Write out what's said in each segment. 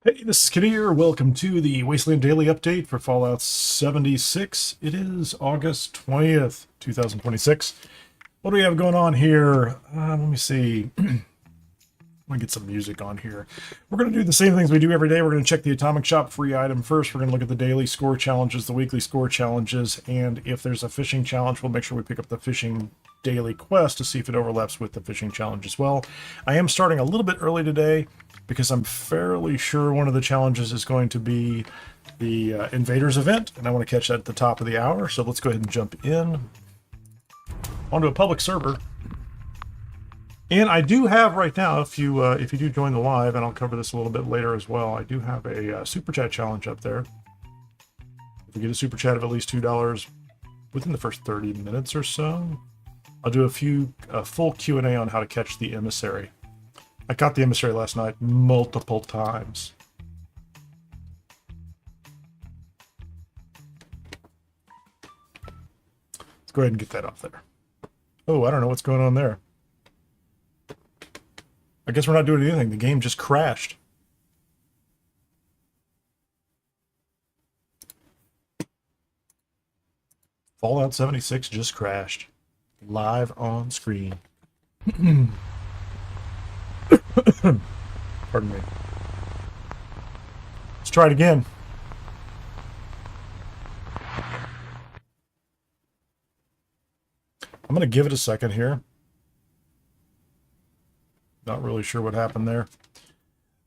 Hey, this is Kenny here. Welcome to the Wasteland Daily Update for Fallout 76. It is August 20th, 2026. What do we have going on here? Let me see. I'm going to get some music on here. We're going to do the same things we do every day. We're going to check the Atomic Shop free item first. We're going to look at the daily score challenges, the weekly score challenges, and if there's a fishing challenge, we'll make sure we pick up the fishing daily quest to see if it overlaps with the fishing challenge as well. I am starting a little bit early today because I'm fairly sure one of the challenges is going to be the Invaders event, and I want to catch that at the top of the hour. So let's go ahead and jump in onto a public server. And I do have right now, if you do join the live, and I'll cover this a little bit later as well, I do have a super chat challenge up there. If we get a super chat of at least $2 within the first 30 minutes or so, I'll do a full Q&A on how to catch the Emissary. I caught the Emissary last night multiple times. Let's go ahead and get that off there. Oh, I don't know what's going on there. I guess we're not doing anything. The game just crashed. Fallout 76 just crashed. Live on screen. Pardon me. Let's try it again. I'm going to give it a second here. Not really sure what happened there.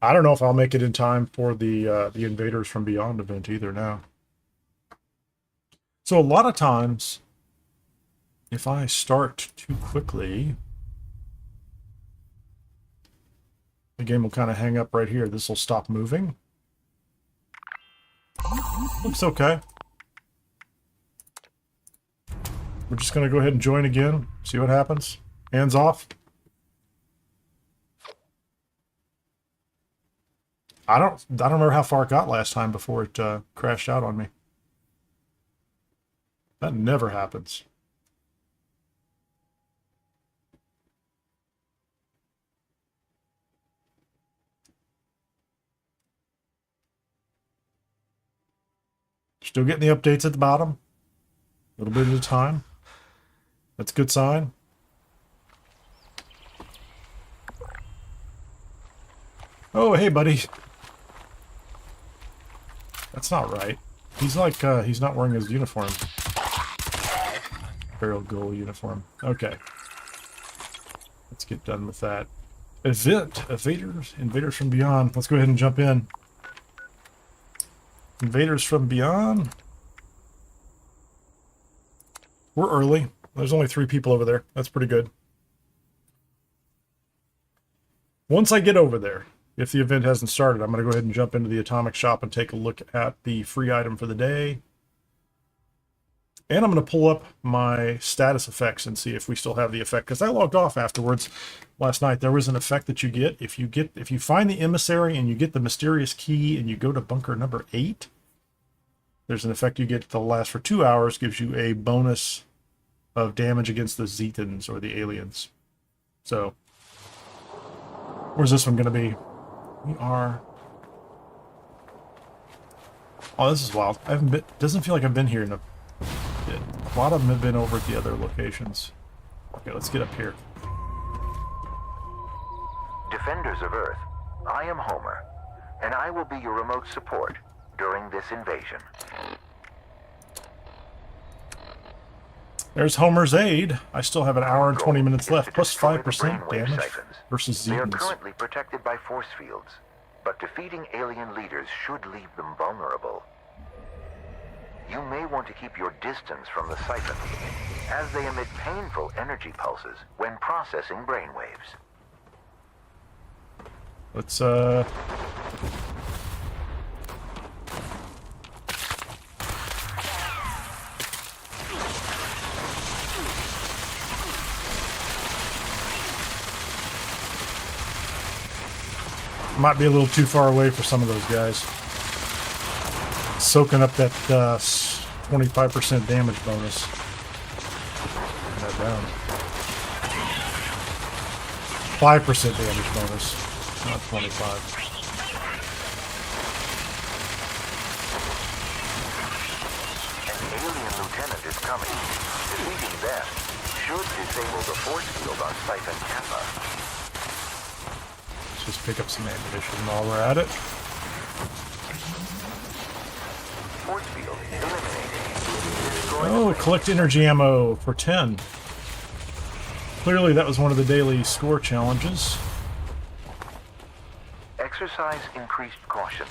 I don't know if I'll make it in time for the Invaders from Beyond event either now. So a lot of times, if I start too quickly, the game will kind of hang up right here. This will stop moving. Looks okay. We're just going to go ahead and join again. See what happens. Hands off. I don't remember how far it got last time before it crashed out on me. That never happens. Still getting the updates at the bottom. A little bit at a time. That's a good sign. Oh, hey, buddy. That's not right. He's like, he's not wearing his uniform. Feral Ghoul uniform. Okay. Let's get done with that. Event. Invaders from Beyond. Let's go ahead and jump in. Invaders from Beyond. We're early. There's only 3 people over there. That's pretty good. Once I get over there, if the event hasn't started, I'm going to go ahead and jump into the Atomic Shop and take a look at the free item for the day. And I'm going to pull up my status effects and see if we still have the effect, because I logged off afterwards last night. There was an effect that you get if you find the Emissary and you get the mysterious key and you go to bunker number 8. There's an effect you get that'll last for 2 hours, gives you a bonus of damage against the Zetans or the aliens. So, where's this one going to be? We are... Oh, this is wild. I haven't been... Doesn't feel like I've been here in a bit. A lot of them have been over at the other locations. Okay, let's get up here. Defenders of Earth, I am Homer, and I will be your remote support during this invasion. There's Homer's aid. I still have an hour and 20 minutes left, plus 5% damage versus They are Zetans. currently protected by force fields, but defeating alien leaders should leave them vulnerable. You may want to keep your distance from the siphon, as they emit painful energy pulses when processing brainwaves. Let's, might be a little too far away for some of those guys. Soaking up that 25% damage bonus. Turn that down. 5% damage bonus, not 25. coming. Defeating them should disable the force field on Siphon Kappa. Let's just pick up some ammunition while we're at it. Force field eliminated. Destroy Oh, collect energy ammo for 10. Clearly that was one of the daily score challenges. Exercise increased caution.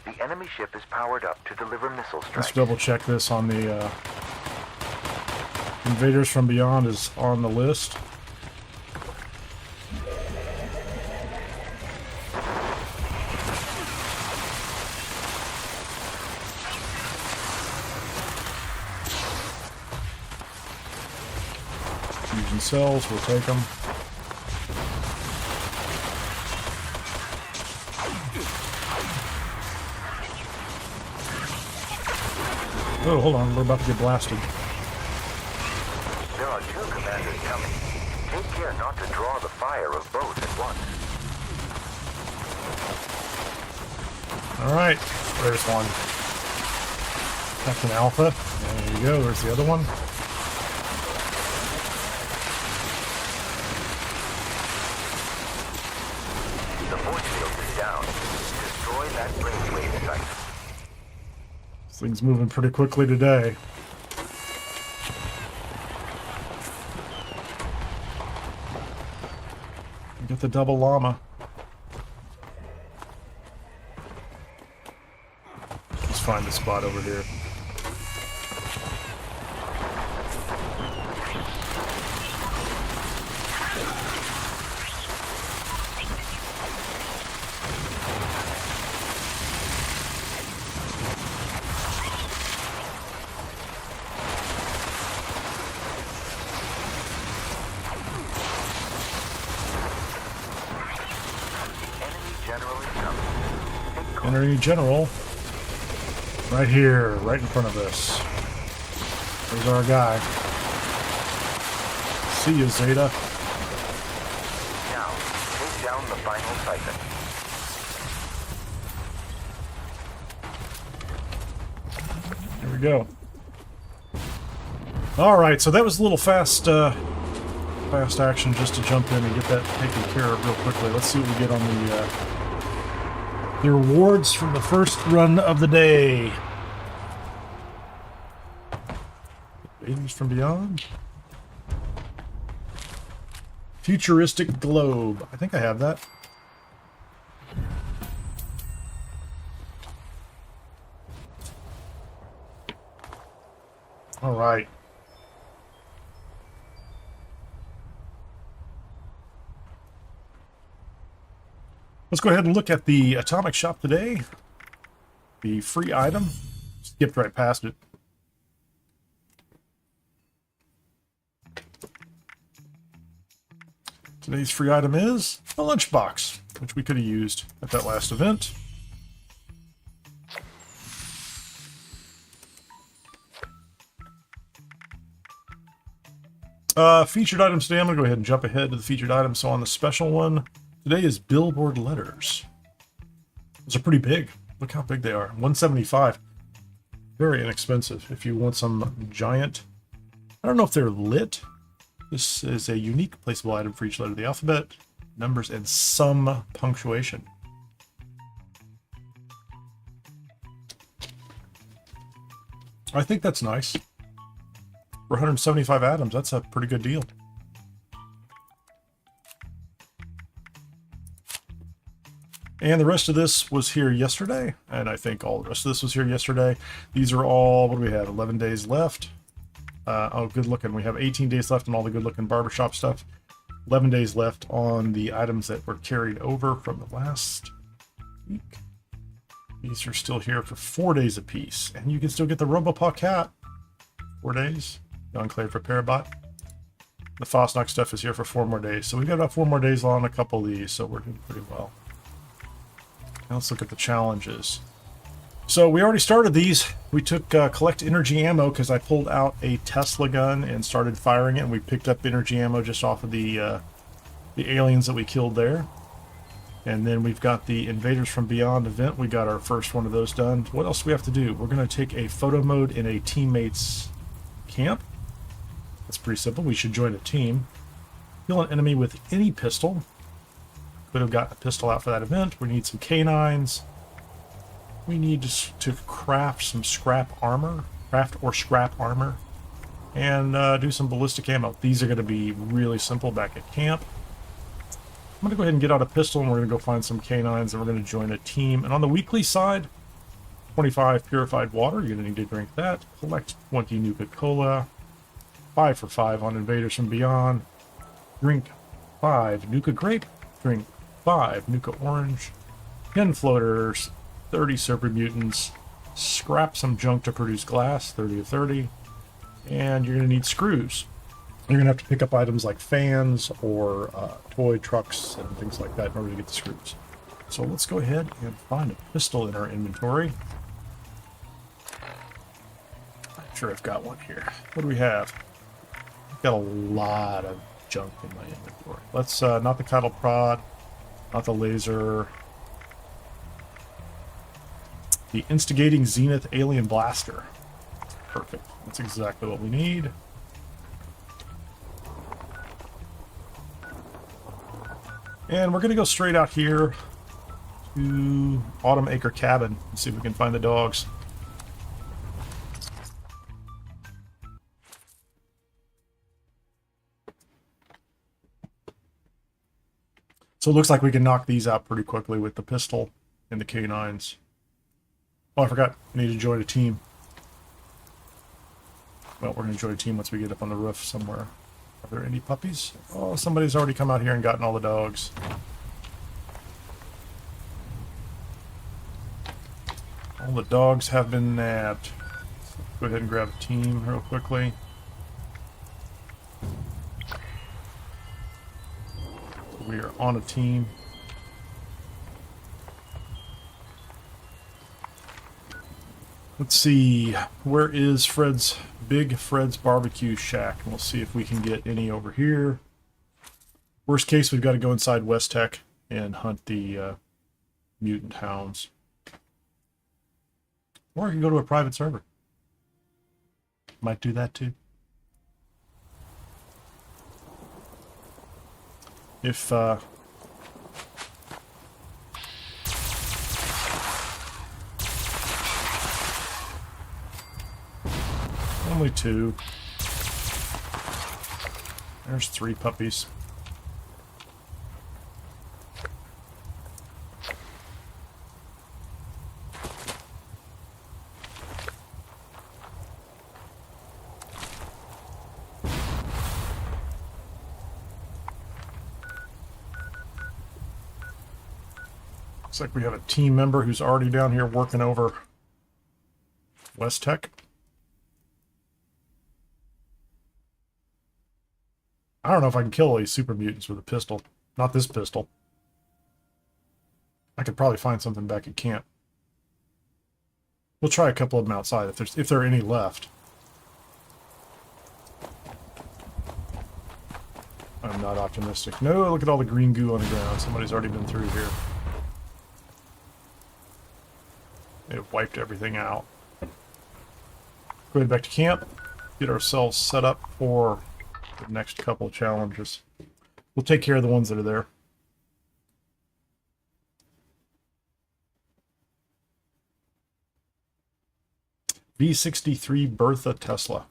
The enemy ship is powered up to deliver missile strikes. Let's double check this on the Invaders from Beyond is on the list. Fusion cells, we'll take them. Oh, hold on, we're about to get blasted. There are two commanders coming. Take care not to draw the fire of both at once. Alright, there's one. Captain Alpha. There you go, there's the other one. The force field is down. Destroy that brainwave site. This thing's moving pretty quickly today. Get the double llama. Let's find a spot over here. Enemy General, right here, right in front of us. There's our guy. See you, Zeta. Now, take down the final siphon. Here we go. All right, so that was a little fast action just to jump in and get that taken care of real quickly. Let's see what we get on the rewards from the first run of the day. Dailies from Beyond. Futuristic globe. I think I have that. All right. Let's go ahead and look at the Atomic Shop today. The free item. Skipped right past it. Today's free item is a lunchbox, which we could have used at that last event. Featured items today. I'm going to go ahead and jump ahead to the featured items. So on the special one, today is billboard letters. Those are pretty big. Look how big they are. $175. Very inexpensive if you want some giant. I don't know if they're lit. This is a unique placeable item for each letter of the alphabet, numbers, and some punctuation. I think that's nice. For 175 atoms, that's a pretty good deal. And the rest of this was here yesterday, and I think all the rest of this was here yesterday. These are all, what do we have, 11 days left? Oh, good looking. We have 18 days left on all the good looking barbershop stuff. 11 days left on the items that were carried over from the last week. These are still here for 4 days apiece, and you can still get the Robopaw cat. 4 days. The Enclave Repair Bot. The Fosnock stuff is here for 4 more days. So we've got about 4 more days on a couple of these, so we're doing pretty well. Now let's look at the challenges. So we already started these. We took collect energy ammo because I pulled out a Tesla gun and started firing it, and we picked up energy ammo just off of the aliens that we killed there. And then we've got the Invaders from Beyond event. We got our first one of those done. What else do we have to do? We're going to take a photo mode in a teammate's camp. That's pretty simple. We should join a team. Kill an enemy with any pistol. Could have gotten a pistol out for that event. We need some canines. We need to craft some scrap armor. Craft or scrap armor. And do some ballistic ammo. These are going to be really simple back at camp. I'm going to go ahead and get out a pistol, and we're going to go find some canines, and we're going to join a team. And on the weekly side, 25 purified water. You're going to need to drink that. Collect 20 Nuka-Cola. 5 for 5 on Invaders from Beyond. Drink 5 Nuka Grape. Drink 5 Nuka Orange. 10 floaters. 30 Super Mutants. Scrap some junk to produce glass. 30 of 30. And you're going to need screws. You're going to have to pick up items like fans or toy trucks and things like that in order to get the screws. So let's go ahead and find a pistol in our inventory. I'm sure I've got one here. What do we have? I've got a lot of junk in my inventory. Let's, not the cattle prod, not the laser. The Instigating Zenith Alien Blaster. Perfect. That's exactly what we need. And we're going to go straight out here to Autumn Acre Cabin and see if we can find the dogs. So it looks like we can knock these out pretty quickly with the pistol and the canines. Oh, I forgot. I need to join a team. Well, we're going to join a team once we get up on the roof somewhere. Are there any puppies? Oh, somebody's already come out here and gotten all the dogs. All the dogs have been nabbed. Go ahead and grab a team real quickly. We are on a team. Let's see, where is Fred's barbecue shack? And we'll see if we can get any over here. Worst case, we've got to go inside West Tech and hunt the mutant hounds. Or I can go to a private server. Might do that too. If only 2. There's 3 puppies. Looks like we have a team member who's already down here working over West Tech. I don't know if I can kill all these super mutants with a pistol. Not this pistol. I could probably find something back at camp. We'll try a couple of them outside if there are any left. I'm not optimistic. No, look at all the green goo on the ground. Somebody's already been through here. They've wiped everything out. Go ahead back to camp. Get ourselves set up for the next couple of challenges. We'll take care of the ones that are there. V63 Bertha Tesla.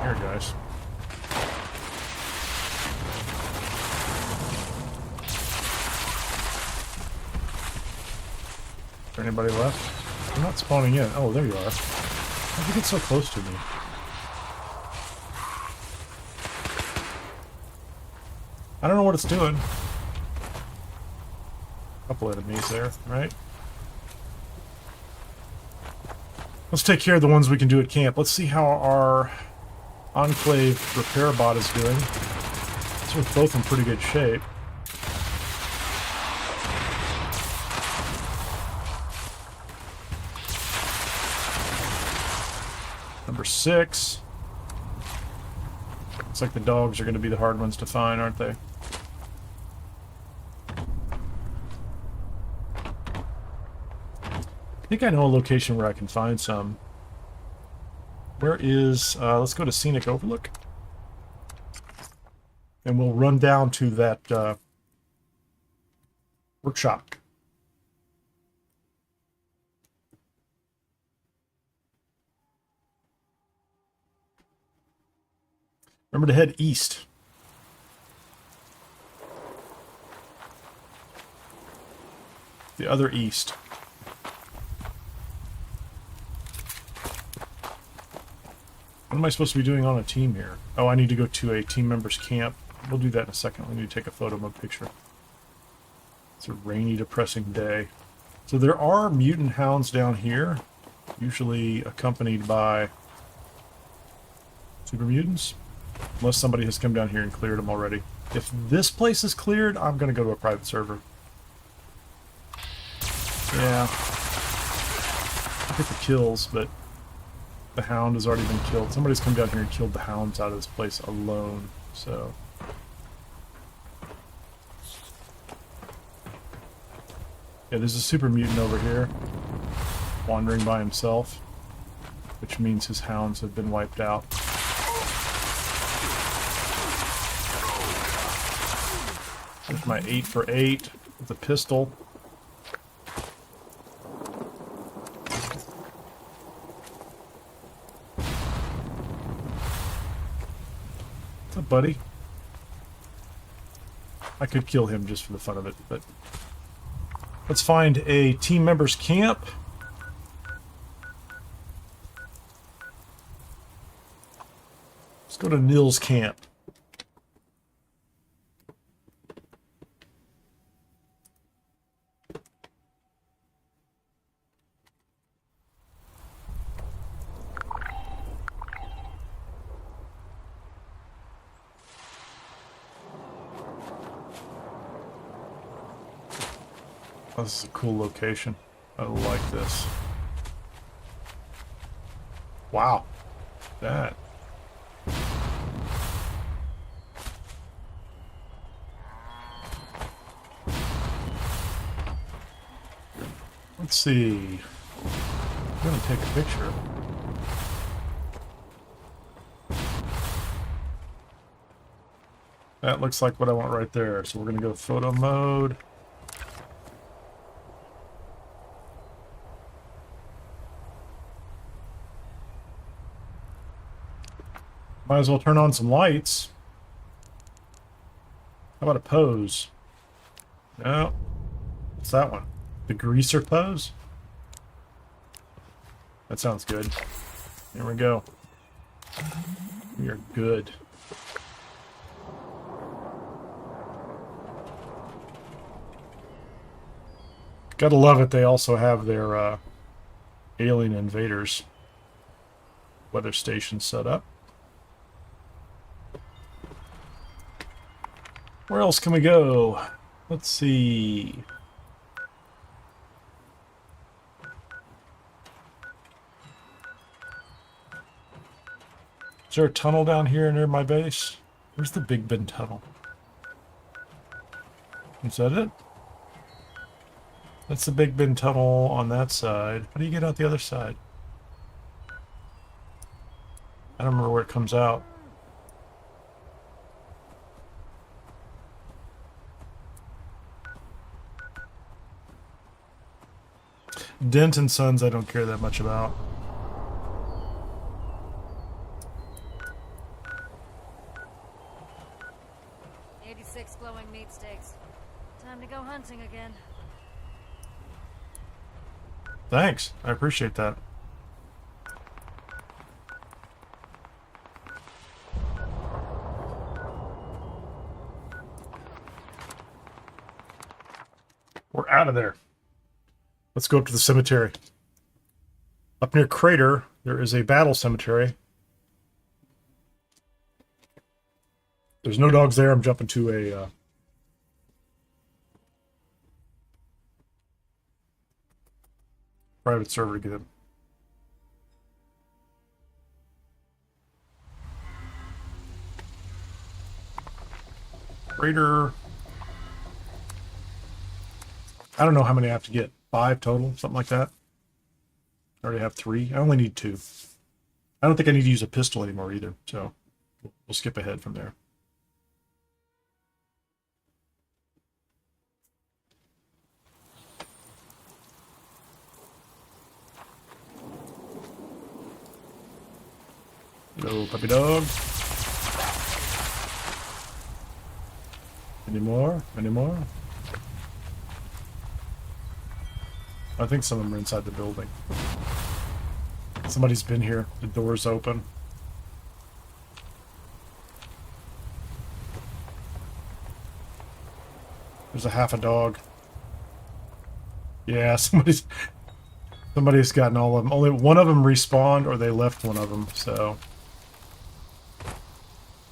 Here, guys. Is there anybody left? I'm not spawning in. Oh, there you are. How'd you get so close to me? I don't know what it's doing. Couple enemies there, right? Let's take care of the ones we can do at camp. Let's see how our Enclave repair bot is doing. So we're both in pretty good shape. Number 6. Looks like the dogs are going to be the hard ones to find, aren't they? think I know a location where I can find some. Where is, let's go to Scenic Overlook. And we'll run down to that workshop. Remember to head east. The other east. What am I supposed to be doing on a team here? Oh, I need to go to a team member's camp. We'll do that in a second. We need to take a photo mode picture. It's a rainy, depressing day. So there are mutant hounds down here, usually accompanied by super mutants, unless somebody has come down here and cleared them already. If this place is cleared, I'm going to go to a private server. Yeah. I get the kills, but the hound has already been killed. Somebody's come down here and killed the hounds out of this place alone, so... Yeah, there's a super mutant over here, wandering by himself, which means his hounds have been wiped out. There's my 8 for 8 with a pistol. What's up, buddy? I could kill him just for the fun of it, but... Let's find a team member's camp. Let's go to Nils' camp. Oh, this is a cool location. I like this. Wow. That. Let's see. I'm gonna take a picture. That looks like what I want right there. So we're gonna go photo mode. Might as well turn on some lights. How about a pose? No. What's that one? The greaser pose? That sounds good. Here we go. We are good. Gotta love it, they also have their alien invaders weather station set up. Where else can we go? Let's see. Is there a tunnel down here near my base? Where's the Big Ben tunnel? Is that it? That's the Big Ben tunnel on that side. How do you get out the other side? I don't remember where it comes out. Dent and Sons I don't care that much about. Glowing meat steaks. Time to go hunting again. Thanks. I appreciate that. We're out of there. Let's go up to the cemetery. Up near Crater, there is a battle cemetery. There's no dogs there. I'm jumping to a private server to get them. Crater. I don't know how many I have to get. 5 total, something like that. I already have 3. I only need 2. I don't think I need to use a pistol anymore either, so we'll skip ahead from there. Hello, puppy dog. Any more? Any more? I think some of them are inside the building. Somebody's been here. The door's open. There's a half a dog. Yeah, somebody's gotten all of them. Only one of them respawned, or they left one of them, so...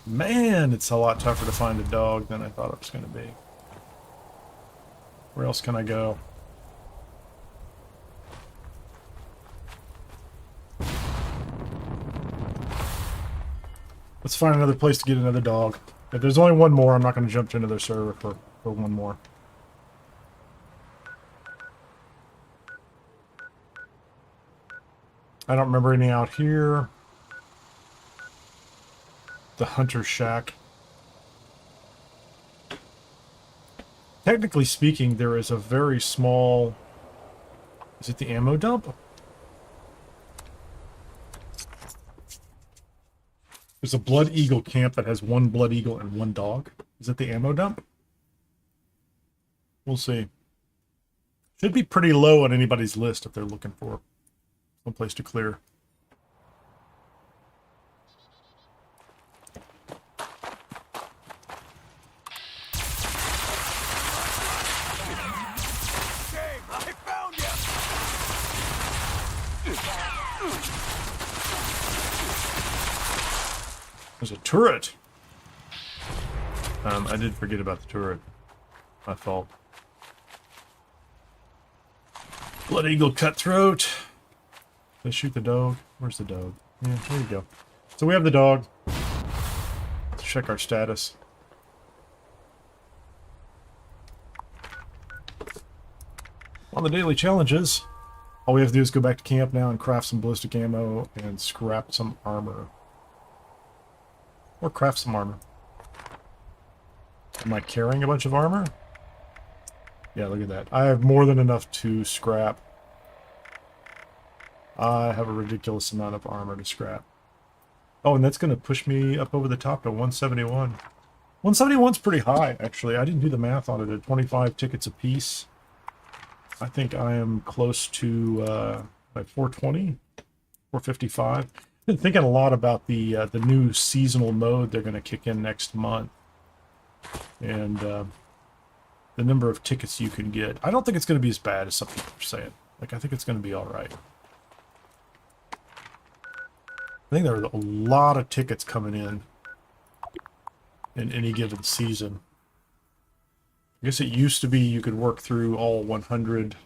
Man, it's a lot tougher to find a dog than I thought it was going to be. Where else can I go? Let's find another place to get another dog. If there's only one more, I'm not going to jump to another server for one more. I don't remember any out here. The Hunter Shack. Technically speaking, there is a very small... Is it the ammo dump? There's a Blood Eagle camp that has 1 Blood Eagle and 1 dog. Is it the ammo dump? We'll see. Should be pretty low on anybody's list if they're looking for some place to clear. There's a turret. I did forget about the turret. My fault. Blood Eagle Cutthroat. Let's shoot the dog. Where's the dog? Yeah, there you go. So we have the dog. Let's check our status. On the daily challenges, all we have to do is go back to camp now and craft some ballistic ammo and scrap some armor. Or craft some armor. Am I carrying a bunch of armor? Yeah, look at that. I have more than enough to scrap. I have a ridiculous amount of armor to scrap. Oh, and that's going to push me up over the top to 171. 171's pretty high, actually. I didn't do the math on it. At 25 tickets apiece, I think I am close to like 420, 455. Been thinking a lot about the new seasonal mode they're going to kick in next month, and the number of tickets you can get. I don't think it's going to be as bad as some people are saying. Like, I think it's going to be all right. I think there are a lot of tickets coming in any given season. I guess it used to be you could work through all 100.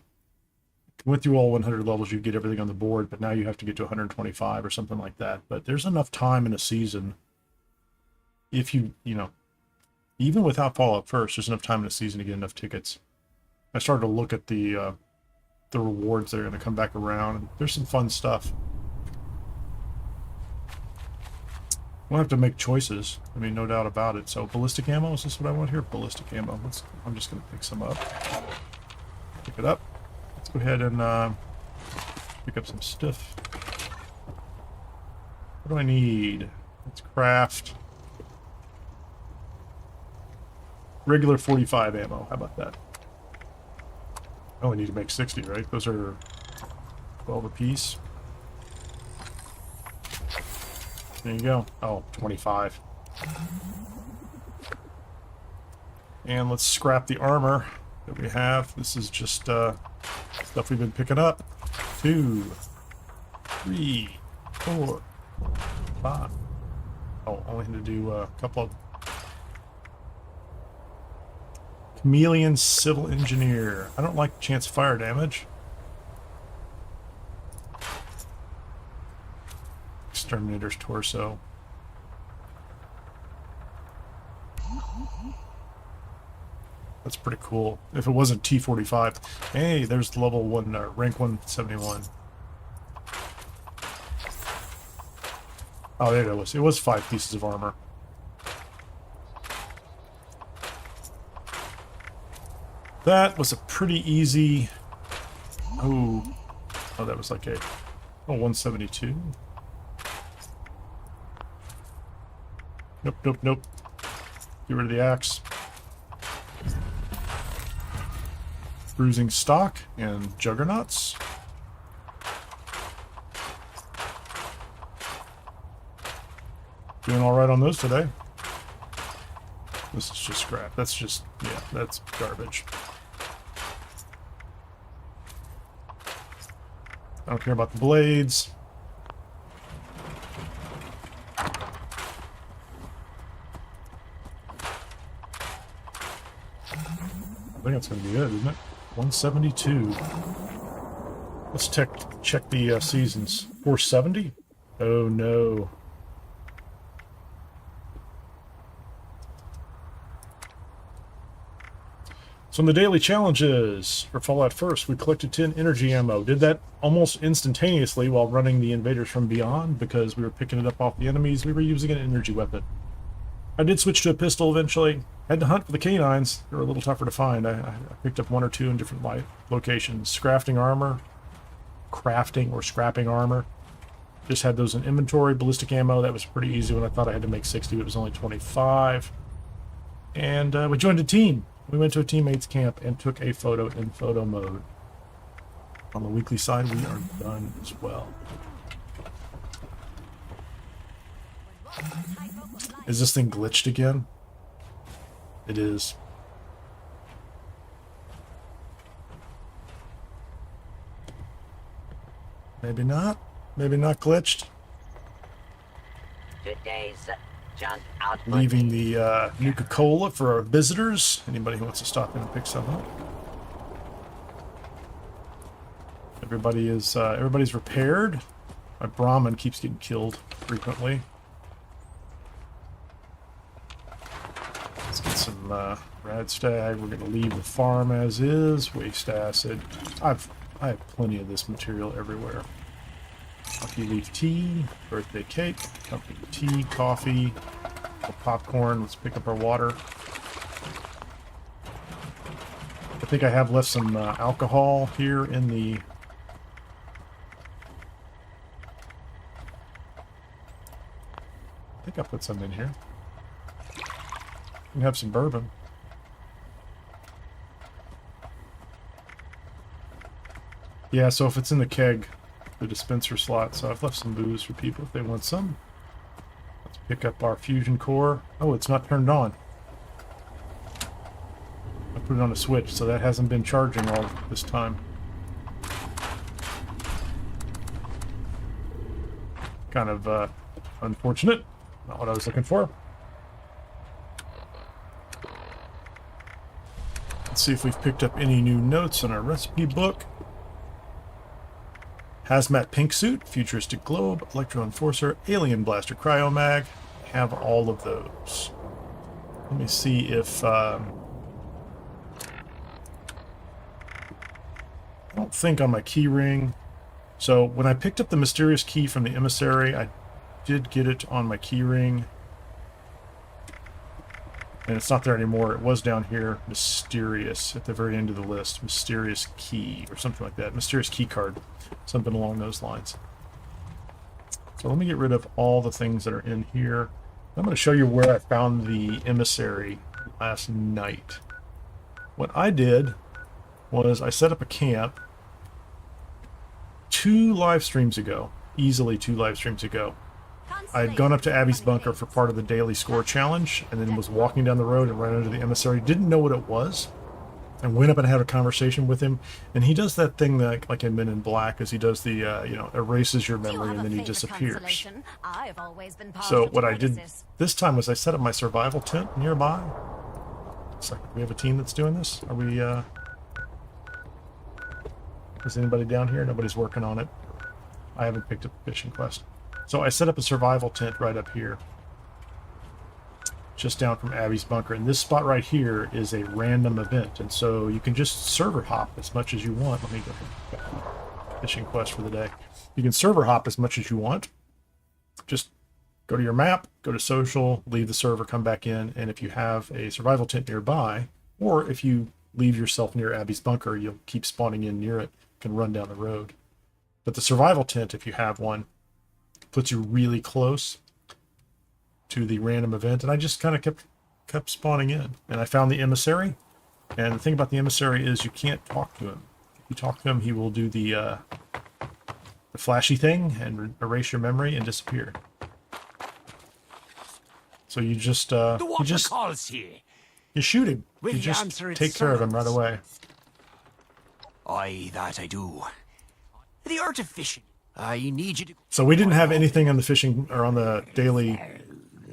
Went through all 100 levels, you'd get everything on the board, but now you have to get to 125 or something like that. But there's enough time in a season, if you know, even without Fallout First, there's enough time in a season to get enough tickets. I started to look at the rewards that are going to come back around, and there's some fun stuff. We'll have to make choices. I mean, no doubt about it. So, ballistic ammo, is this what I want here? Ballistic ammo. I'm just going to pick some up. Pick it up. Let's go ahead and pick up some stuff. What do I need? Let's craft regular 45 ammo. How about that? I only need to make 60, right? Those are 12 apiece. There you go. Oh, 25. And let's scrap the armor that we have. This is just stuff we've been picking up. 2, 3, 4, 5. Oh, only had to do a couple of... Chameleon Civil Engineer. I don't like chance fire damage. Exterminator's Torso. That's pretty cool. If it wasn't T-45. Hey, there's level 1, rank 171. Oh, there it was. It was 5 pieces of armor. That was a pretty easy... Oh, that was like a... Oh, 172. Nope, nope, nope. Get rid of the axe. Bruising stock and juggernauts. Doing all right on those today. This is just scrap. That's just, yeah, that's garbage. I don't care about the blades. I think that's going to be it, isn't it? 172. Let's check the seasons. 470? Oh no. So in the daily challenges for Fallout First, we collected 10 energy ammo. Did that almost instantaneously while running the Invaders from Beyond because we were picking it up off the enemies. We were using an energy weapon. I did switch to a pistol eventually. Had to hunt for the canines. They were a little tougher to find. I picked up 1 or 2 in different locations. Crafting armor. Crafting or scrapping armor. Just had those in inventory. Ballistic ammo, that was pretty easy when I thought I had to make 60, but it was only 25. And we joined a team. We went to a teammate's camp and took a photo in photo mode. On the weekly side, we are done as well. Is this thing glitched again? It is. Maybe not. Maybe not glitched. Today's junk output. Leaving the Nuka-Cola for our visitors. Anybody who wants to stop in and pick some up. Everybody's repaired. My Brahmin keeps getting killed frequently. Let's get some Radstag. We're gonna leave the farm as is. Waste acid. I have plenty of this material everywhere. Lucky leaf tea, birthday cake, company tea, coffee, popcorn. Let's pick up our water. I think I have left some alcohol here in the... I think I put some in here. We have some bourbon. Yeah, so if it's in the keg, the dispenser slot, so I've left some booze for people if they want some. Let's pick up our fusion core. Oh, it's not turned on. I put it on a switch, so that hasn't been charging all this time. Kind of unfortunate. Not what I was looking for. Let's see if we've picked up any new notes in our recipe book. Hazmat pink suit, futuristic globe, electro enforcer, alien blaster, cryomag. Have all of those. Let me see if I don't think on my keyring. So when I picked up the mysterious key from the emissary, I did get it on my keyring. And it's not there anymore. It was down here. Mysterious at the very end of the list. Mysterious key or something like that. Mysterious key card. Something along those lines. So let me get rid of all the things that are in here. I'm going to show you where I found the emissary last night. What I did was I set up a camp 2 live streams ago. Easily 2 live streams ago. I had gone up to Abby's bunker for part of the daily score challenge, and then was walking down the road and ran into the emissary. Didn't know what it was, and went up and had a conversation with him. And he does that thing that, like in Men in Black, is he does the erases your memory and then he disappears. So what I did this time was I set up my survival tent nearby. It's like, we have a team that's doing this. Are we? Is anybody down here? Nobody's working on it. I haven't picked up the fishing quest. So I set up a survival tent right up here, just down from Abby's bunker. And this spot right here is a random event. And so you can just server hop as much as you want. Let me go fishing quest for the day. You can server hop as much as you want. Just go to your map, go to social, leave the server, come back in, and if you have a survival tent nearby, or if you leave yourself near Abby's bunker, you'll keep spawning in near it, can run down the road. But the survival tent, if you have one, puts you really close to the random event, and I just kind of kept spawning in. And I found the emissary, and the thing about the emissary is you can't talk to him. If you talk to him, he will do the flashy thing and erase your memory and disappear. So you just calls here. you shoot him. Will You you just answer its take care of him right summons? away. Aye, that I do. The art of fishing. I need you to... So we didn't have anything on the fishing or on the daily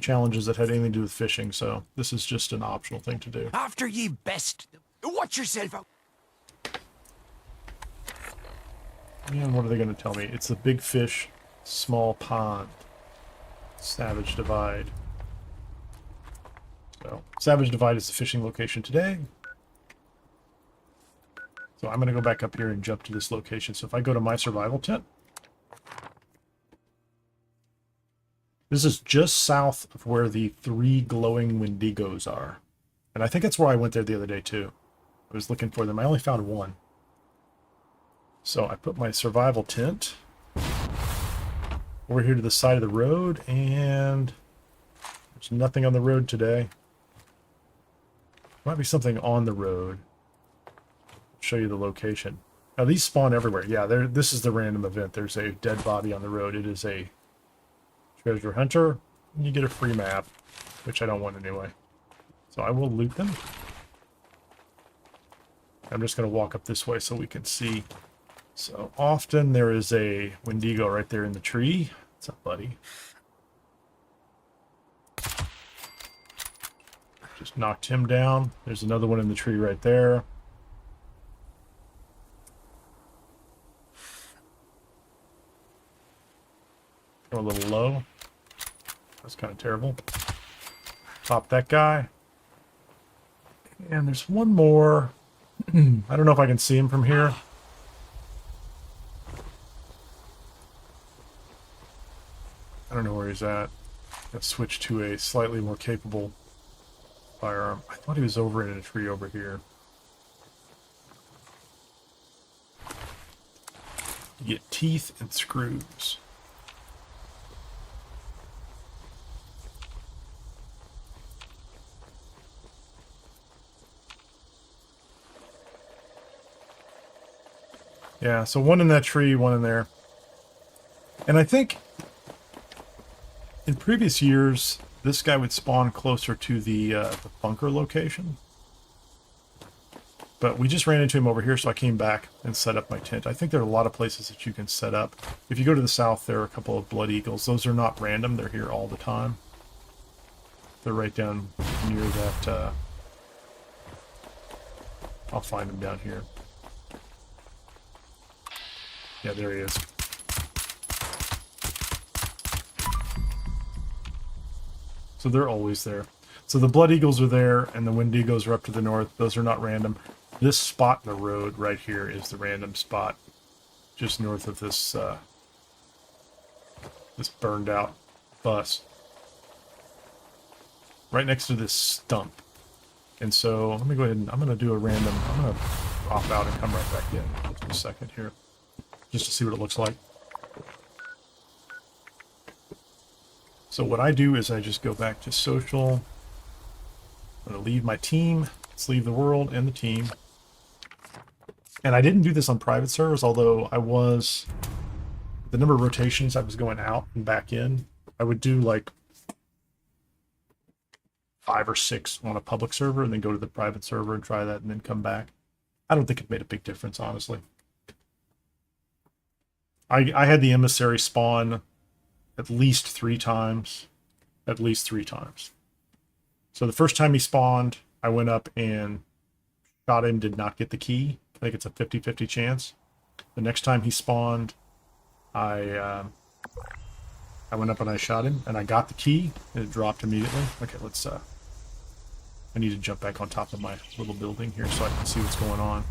challenges that had anything to do with fishing, so this is just an optional thing to do. After ye best. Watch yourself out. And what are they going to tell me? It's the big fish, small pond, Savage Divide. So Savage Divide is the fishing location today. So I'm going to go back up here and jump to this location. So if I go to my survival tent, this is just south of where the 3 glowing Wendigos are. And I think that's where I went there the other day too. I was looking for them. I only found one. So I put my survival tent over here to the side of the road, and there's nothing on the road today. Might be something on the road. Show you the location. Now these spawn everywhere. Yeah, this is the random event. There's a dead body on the road. It is a treasure hunter, and you get a free map, which I don't want anyway. So I will loot them. I'm just going to walk up this way so we can see. So often there is a Wendigo right there in the tree. What's up, buddy? Just knocked him down. There's another one in the tree right there. Go a little low. That's kind of terrible. Pop that guy. And there's one more. I don't know if I can see him from here. I don't know where he's at. Let's switch to a slightly more capable firearm. I thought he was over in a tree over here. You get teeth and screws. Yeah, so one in that tree, one in there. And I think in previous years, this guy would spawn closer to the bunker location. But we just ran into him over here, so I came back and set up my tent. I think there are a lot of places that you can set up. If you go to the south, there are a couple of blood eagles. Those are not random. They're here all the time. They're right down near that... I'll find them down here. Yeah, there he is. So they're always there. So the Blood Eagles are there, and the Wendigos are up to the north. Those are not random. This spot in the road right here is the random spot, just north of this this burned out bus, right next to this stump. And so let me go ahead and I'm going to do a random. I'm going to drop out and come right back in just a second here, just to see what it looks like. So what I do is I just go back to social. I'm going to leave my team. Let's leave the world and the team. And I didn't do this on private servers, although I was... The number of rotations I was going out and back in, I would do like 5 or 6 on a public server and then go to the private server and try that and then come back. I don't think it made a big difference, honestly. I had the emissary spawn at least 3 times. At least 3 times. So the first time he spawned, I went up and shot him, did not get the key. I think it's a 50-50 chance. The next time he spawned, I went up and I shot him, and I got the key, and it dropped immediately. Okay, let's, I need to jump back on top of my little building here so I can see what's going on.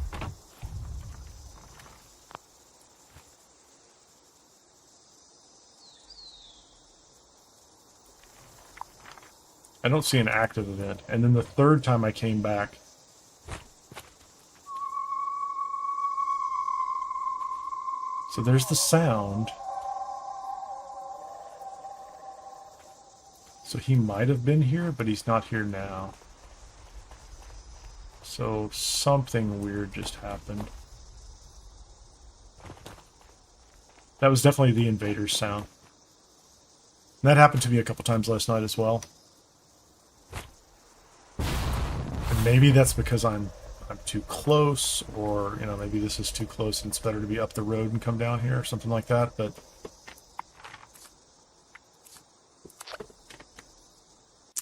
I don't see an active event. And then the third time I came back, so there's the sound. So he might have been here, but he's not here now. So something weird just happened. That was definitely the invaders sound. And that happened to me a couple times last night as well. And maybe that's because I'm too close, or, you know, maybe this is too close and it's better to be up the road and come down here or something like that, but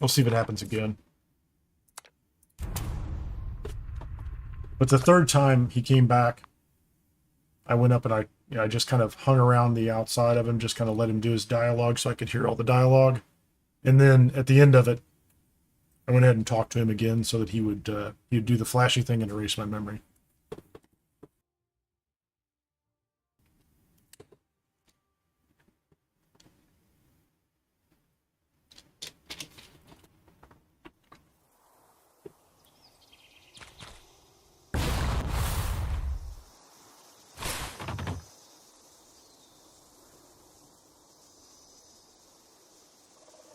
we'll see if it happens again. But the third time he came back, I went up and I just kind of hung around the outside of him, just kind of let him do his dialogue so I could hear all the dialogue. And then at the end of it, I went ahead and talked to him again so that he'd do the flashy thing and erase my memory.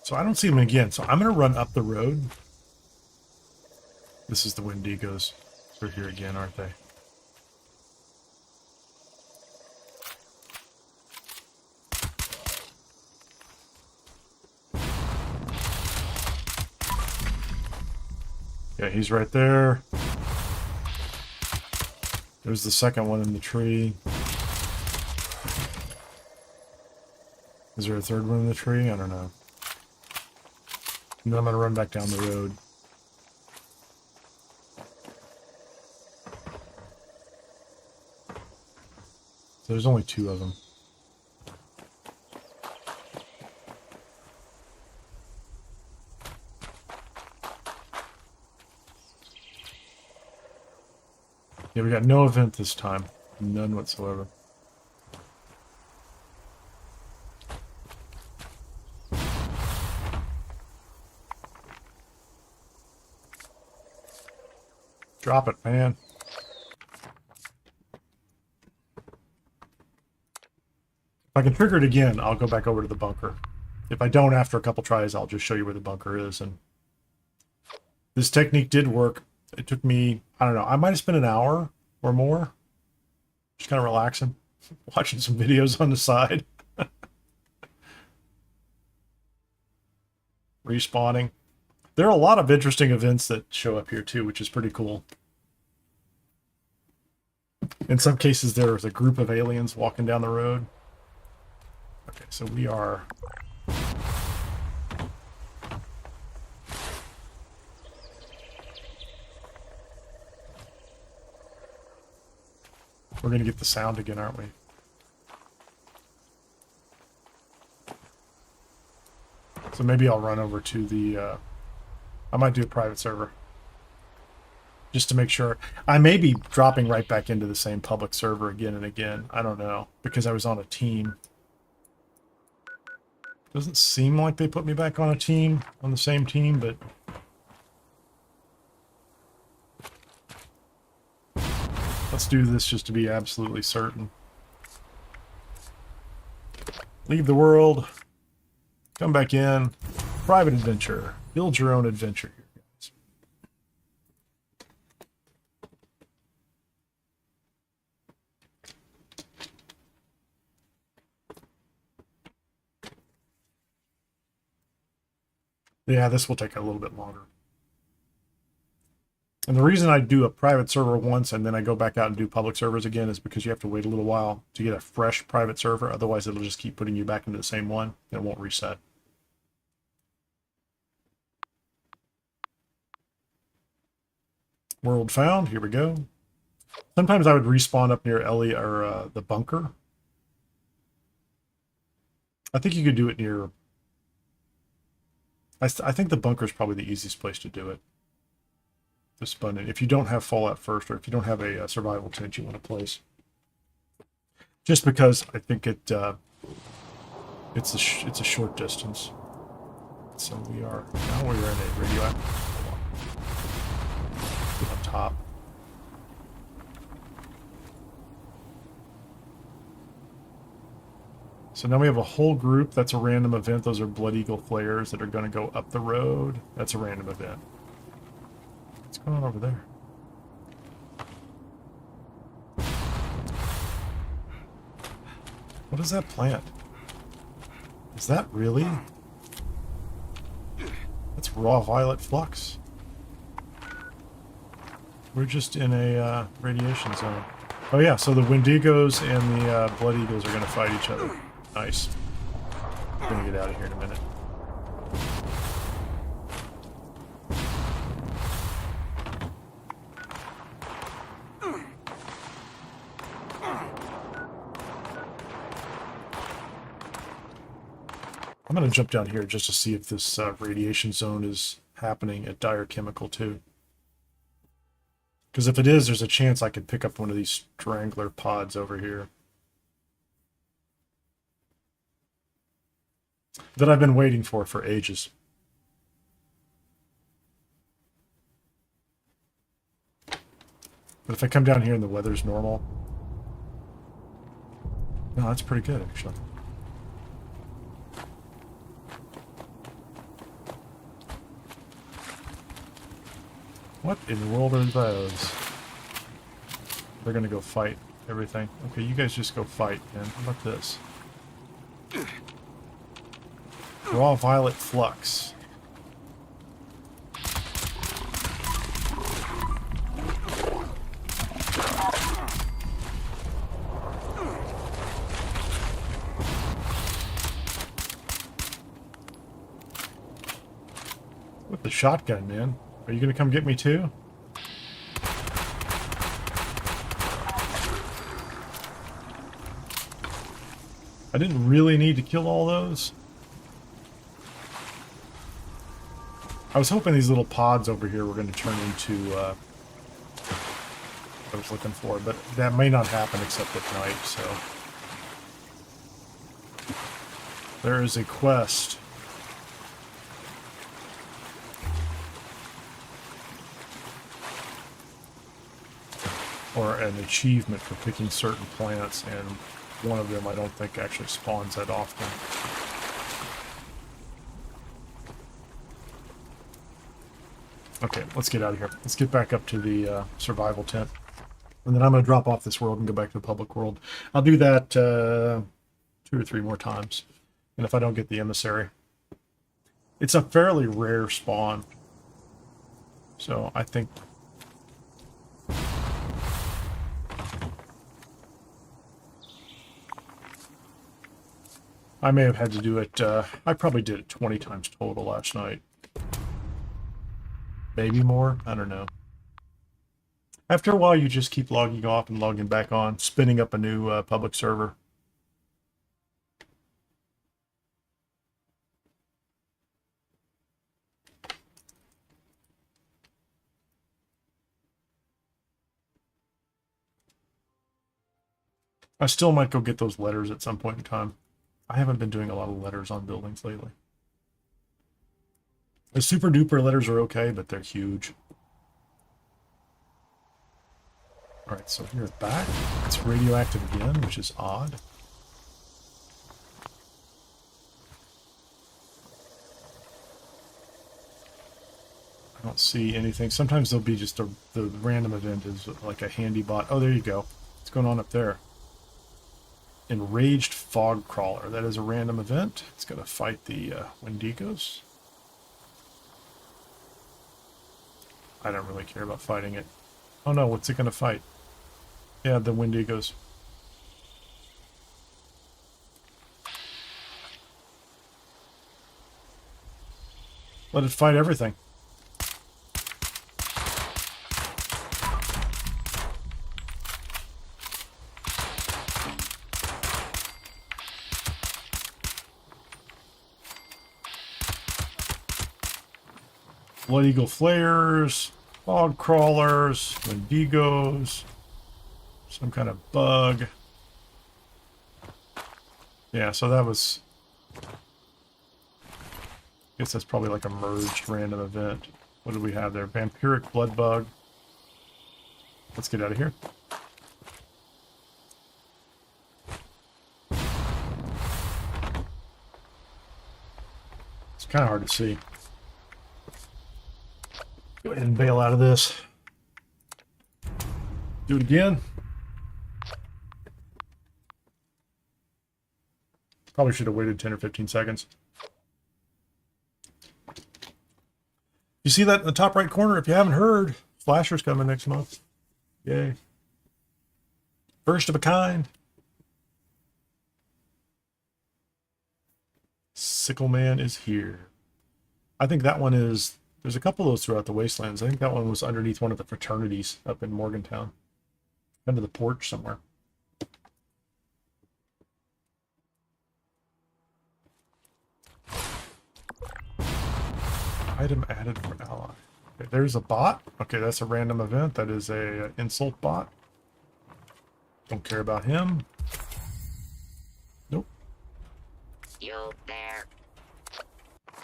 So I don't see him again. So I'm going to run up the road. This is the Wendigos. They're here again, aren't they? Yeah, he's right there. There's the second one in the tree. Is there a third one in the tree? I don't know. And then I'm going to run back down the road. So there's only two of them. Yeah, we got no event this time. None whatsoever. Drop it, man. If I can trigger it again, I'll go back over to the bunker. If I don't, after a couple tries, I'll just show you where the bunker is. And this technique did work. It took me, I don't know, I might have spent an hour or more. Just kind of relaxing, watching some videos on the side. Respawning. There are a lot of interesting events that show up here too, which is pretty cool. In some cases, there's a group of aliens walking down the road. Okay, so we are... We're going to get the sound again, aren't we? So maybe I'll run over to the... I might do a private server. Just to make sure. I may be dropping right back into the same public server again and again. I don't know. Because I was on a team. Doesn't seem like they put me back on a team, on the same team, but... Let's do this just to be absolutely certain. Leave the world. Come back in. Private adventure. Build your own adventure here, guys. Yeah, this will take a little bit longer. And the reason I do a private server once and then I go back out and do public servers again is because you have to wait a little while to get a fresh private server. Otherwise, it'll just keep putting you back into the same one and it won't reset. World found. Here we go. Sometimes I would respawn up near Ellie or the bunker. I think you could do it near... I think the bunker is probably the easiest place to do it. To spawn in. If you don't have Fallout first, or if you don't have a survival tent you want to place. Just because I think it's a short distance. So we are now we're in a radioactive. Hold on. Get on top. So now we have a whole group. That's a random event. Those are Blood Eagle flares that are going to go up the road. That's a random event. What's going on over there? What is that plant? Is that really? That's raw violet flux. We're just in a radiation zone. Oh yeah, so the Wendigos and the Blood Eagles are going to fight each other. Nice. I'm going to get out of here in a minute. I'm going to jump down here just to see if this radiation zone is happening at Dire Chemical too. Because if it is, there's a chance I could pick up one of these strangler pods over here. That I've been waiting for ages. But if I come down here and the weather's normal... No, that's pretty good actually. What in the world are those? They're gonna go fight everything. Okay, you guys just go fight, man. How about this? Raw violet flux. With the shotgun, man. Are you gonna come get me too? I didn't really need to kill all those. I was hoping these little pods over here were going to turn into what I was looking for, but that may not happen except at night, so... There is a quest. Or an achievement for picking certain plants, and one of them I don't think actually spawns that often. Okay, let's get out of here. Let's get back up to the survival tent. And then I'm going to drop off this world and go back to the public world. I'll do that 2 or 3 more times. And if I don't get the emissary. It's a fairly rare spawn. So I think... I may have had to do it, I probably did it 20 times total last night. Maybe more? I don't know. After a while, you just keep logging off and logging back on, spinning up a new public server. I still might go get those letters at some point in time. I haven't been doing a lot of letters on buildings lately. The super duper letters are okay, but they're huge. Alright, so here's back. It's radioactive again, which is odd. I don't see anything. Sometimes there'll be just the random event is like a handy bot. Oh, there you go. What's going on up there? Enraged fog crawler. That is a random event. It's going to fight the Wendigos. I don't really care about fighting it. Oh no, what's it going to fight? Yeah, the Wendigos. Let it fight everything. Blood Eagle flares, fog crawlers, Wendigos, some kind of bug. Yeah, so that was... Guess that's probably like a merged random event. What do we have there? Vampiric blood bug. Let's get out of here. It's kind of hard to see. Go ahead and bail out of this. Do it again. Probably should have waited 10 or 15 seconds. You see that in the top right corner? If you haven't heard, Flasher's coming next month. Yay. First of a kind. Sickle Man is here. I think that one is... There's a couple of those throughout the Wastelands. I think that one was underneath one of the fraternities up in Morgantown. Under the porch somewhere. Item added for ally. Okay, there's a bot. Okay, that's a random event. That is a insult bot. Don't care about him. Nope. You there?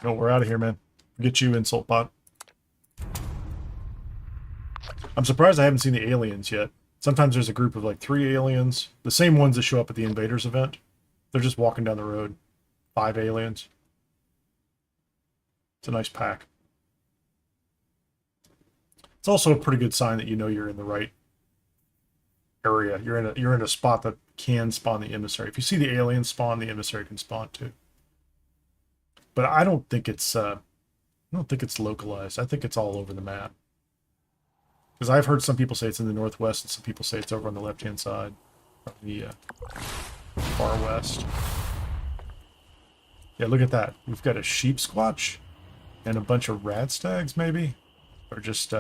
No, we're out of here, man. Get you, insult bot. I'm surprised I haven't seen the aliens yet. Sometimes there's a group of like 3 aliens. The same ones that show up at the Invaders event. They're just walking down the road. 5 aliens. It's a nice pack. It's also a pretty good sign that you know you're in the right area. You're in a spot that can spawn the emissary. If you see the aliens spawn, the emissary can spawn too. But I don't think it's localized. I think it's all over the map. Because I've heard some people say it's in the northwest, and some people say it's over on the left-hand side, from the far west. Yeah, look at that. We've got a sheep squatch and a bunch of rad stags, maybe, or just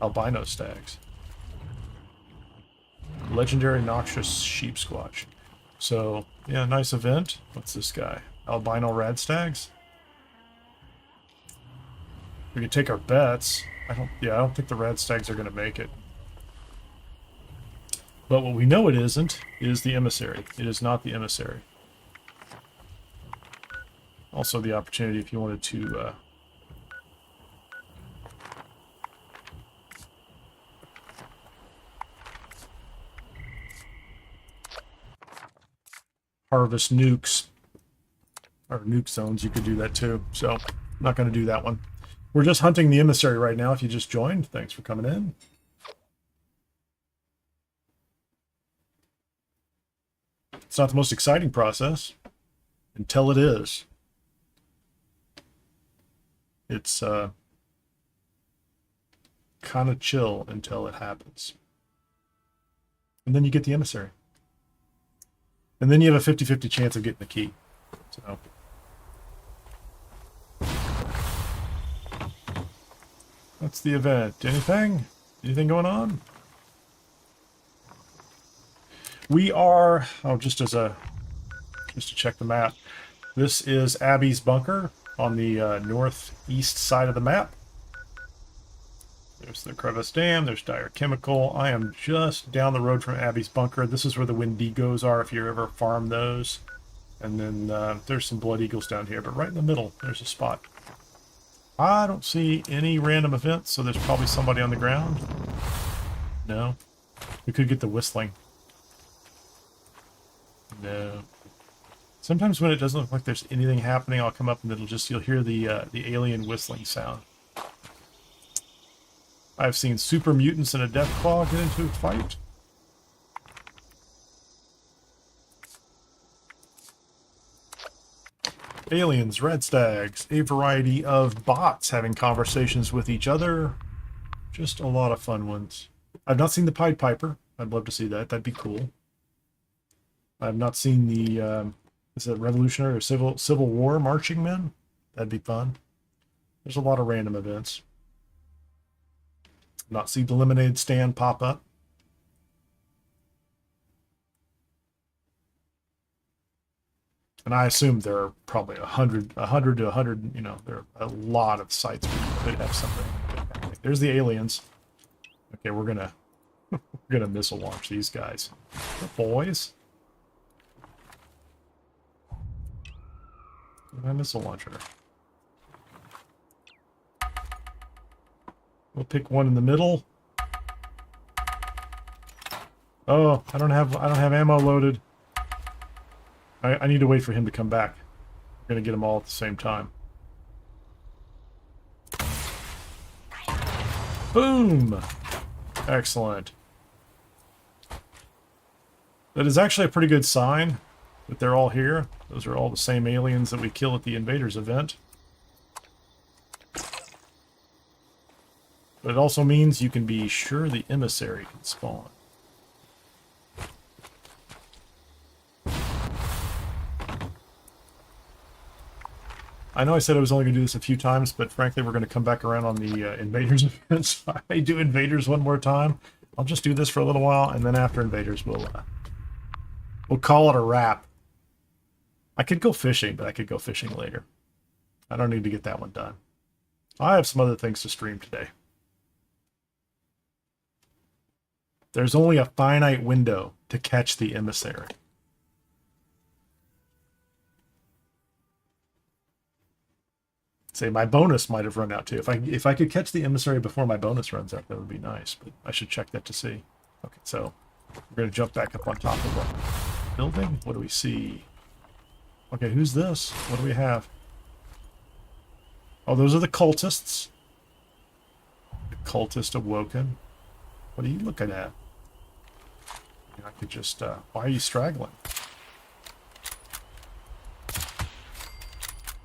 albino stags. Legendary noxious sheep squatch. So yeah, nice event. What's this guy? Albino rad stags. We can take our bets. I don't think the rad stags are going to make it. But what we know it isn't is the emissary. It is not the emissary. Also the opportunity if you wanted to harvest nukes or nuke zones, you could do that too. So I'm not going to do that one. We're just hunting the emissary right now. If you just joined, thanks for coming in. It's not the most exciting process until it is. It's kind of chill until it happens. And then you get the emissary. And then you have a 50-50 chance of getting the key. So that's the event. Anything? Anything going on? We are, just to check the map. This is Abby's bunker on the northeast side of the map. There's the Crevice Dam, there's Dire Chemical. I am just down the road from Abby's bunker. This is where the Wendigos are if you ever farm those. And then there's some Blood Eagles down here, but right in the middle, there's a spot. I don't see any random events, so there's probably somebody on the ground. No. We could get the whistling. No. Sometimes when it doesn't look like there's anything happening, I'll come up and you'll hear the alien whistling sound. I've seen super mutants and a deathclaw get into a fight. Aliens, red stags, a variety of bots having conversations with each other. Just a lot of fun ones. I've not seen the Pied Piper. I'd love to see that. That'd be cool. I've not seen the, is it Revolutionary or Civil War marching men? That'd be fun. There's a lot of random events. Not seen the lemonade stand pop up. And I assume there are probably 100 to 100, there are a lot of sites where you could have something happening. There's the aliens. Okay, we're gonna missile launch these guys. The boys. My missile launcher. We'll pick one in the middle. Oh, I don't have ammo loaded. I need to wait for him to come back. We're gonna get them all at the same time. Boom! Excellent. That is actually a pretty good sign that they're all here. Those are all the same aliens that we kill at the Invaders event. But it also means you can be sure the Emissary can spawn. I know I said I was only going to do this a few times, but frankly, we're going to come back around on the Invaders event. So I may do Invaders one more time. I'll just do this for a little while, and then after Invaders, we'll call it a wrap. I could go fishing, but I could go fishing later. I don't need to get that one done. I have some other things to stream today. There's only a finite window to catch the Emissary. Say my bonus might have run out too. If I could catch the Emissary before my bonus runs out, that would be nice. But I should check that to see. Okay, so we're going to jump back up on top of the building. What do we see? Okay, who's this? What do we have? Oh, those are the cultists. The cultist awoken. What are you looking at? I could just, why are you straggling?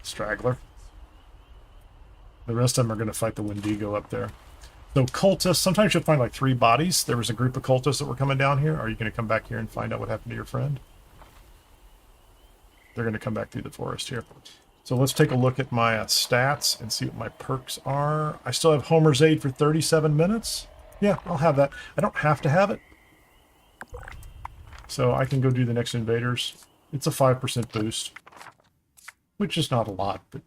Straggler. The rest of them are going to fight the Wendigo up there. So cultists, sometimes you'll find like 3 bodies. There was a group of cultists that were coming down here. Are you going to come back here and find out what happened to your friend? They're going to come back through the forest here. So let's take a look at my stats and see what my perks are. I still have Homer's Aid for 37 minutes. Yeah, I'll have that. I don't have to have it. So I can go do the next Invaders. It's a 5% boost, which is not a lot, but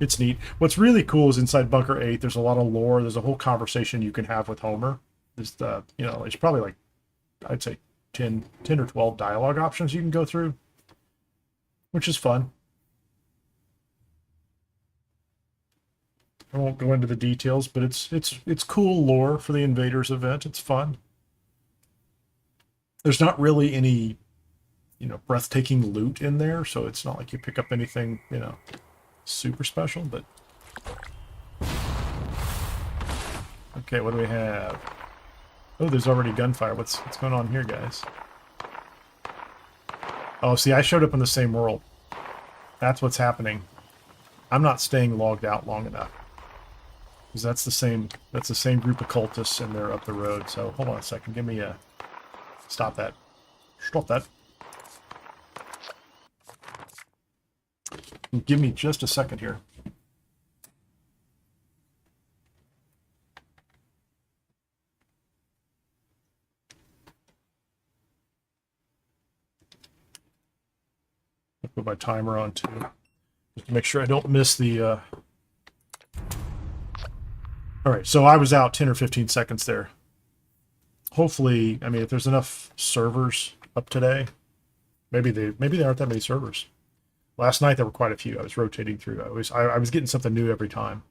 it's neat. What's really cool is inside Bunker 8, there's a lot of lore. There's a whole conversation you can have with Homer. There's there's probably like, I'd say 10 or 12 dialogue options you can go through, which is fun. I won't go into the details, but it's cool lore for the Invaders event. It's fun. There's not really any, breathtaking loot in there, so it's not like you pick up anything, super special, but... Okay, what do we have? Oh, there's already gunfire. What's going on here, guys? Oh, see, I showed up in the same world. That's what's happening. I'm not staying logged out long enough. Because that's the same group of cultists, and they're up the road. So, hold on a second. Give me a... Stop that. Stop that. Give me just a second here. I'll put my timer on too, just to make sure I don't miss the... All right, so I was out 10 or 15 seconds there. Hopefully, I mean, if there's enough servers up today, maybe there aren't that many servers. Last night there were quite a few. I was rotating through. I was getting something new every time.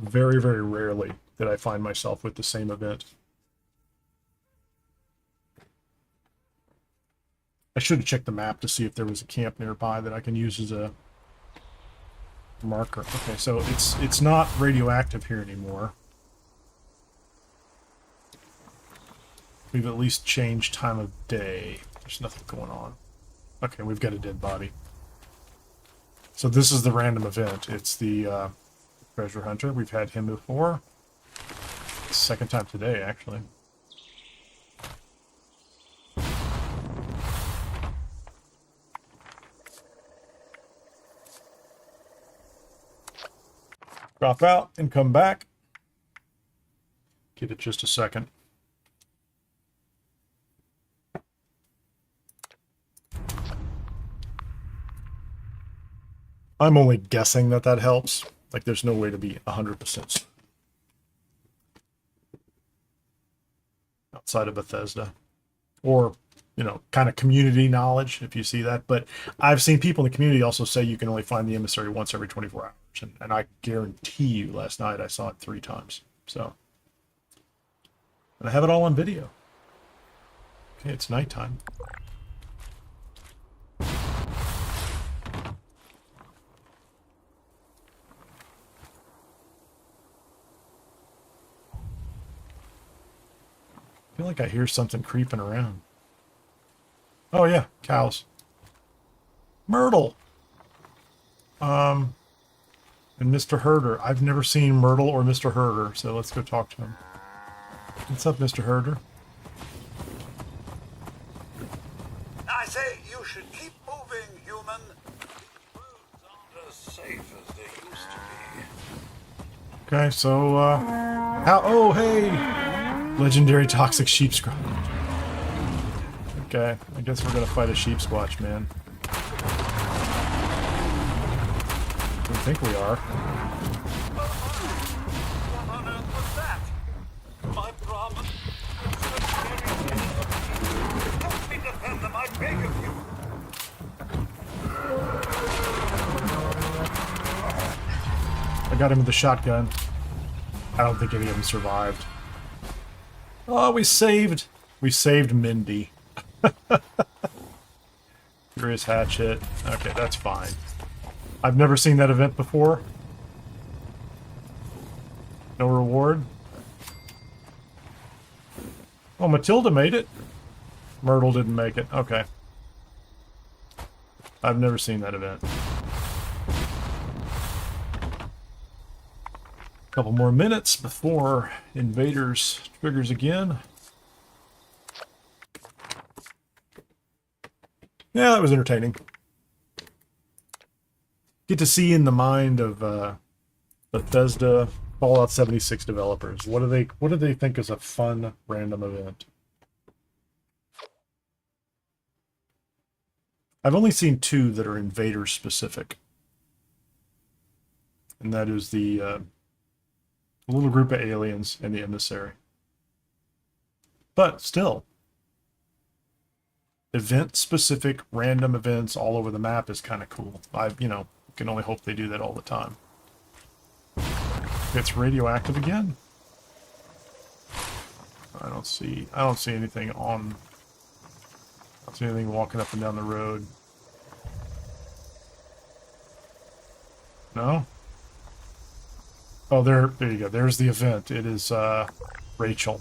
Very, very rarely did I find myself with the same event. I should have checked the map to see if there was a camp nearby that I can use as a marker. Okay, so it's not radioactive here anymore. We've at least changed time of day. There's nothing going on. Okay, we've got a dead body. So this is the random event. It's the treasure hunter. We've had him before. Second time today, actually. Drop out and come back. Give it just a second. I'm only guessing that helps. Like, there's no way to be 100% outside of Bethesda. Or you know, kind of community knowledge if you see that. But I've seen people in the community also say you can only find the emissary once every 24 hours. And I guarantee you last night I saw it 3 times. So, and I have it all on video. Okay, it's nighttime. I feel like I hear something creeping around. Oh yeah, cows. Myrtle. And Mr. Herder. I've never seen Myrtle or Mr. Herder, so let's go talk to him. What's up, Mr. Herder? I say you should keep moving, human. Roads aren't as safe as they used to be. Okay, so, how? Oh, hey! Legendary toxic sheep squatch. Okay, I guess we're gonna fight a sheep squatch, man. I think we are. What on earth was that? My Brahmin. Help me defend them, I beg of you. I got him with the shotgun. I don't think any of them survived. Oh, we saved Mindy. Furious hatchet. Okay, that's fine. I've never seen that event before. No reward. Oh, Matilda made it. Myrtle didn't make it. Okay. I've never seen that event. Couple more minutes before Invaders triggers again. Yeah, that was entertaining. Get to see in the mind of Bethesda Fallout 76 developers. What do they think is a fun random event? I've only seen 2 that are Invaders specific, and that is the little group of aliens and the emissary. But still, event-specific random events all over the map is kind of cool. You know, can only hope they do that all the time. It's radioactive again. I don't see anything on. I don't see anything walking up and down the road. No. Oh, there you go. There's the event. It is Rachel.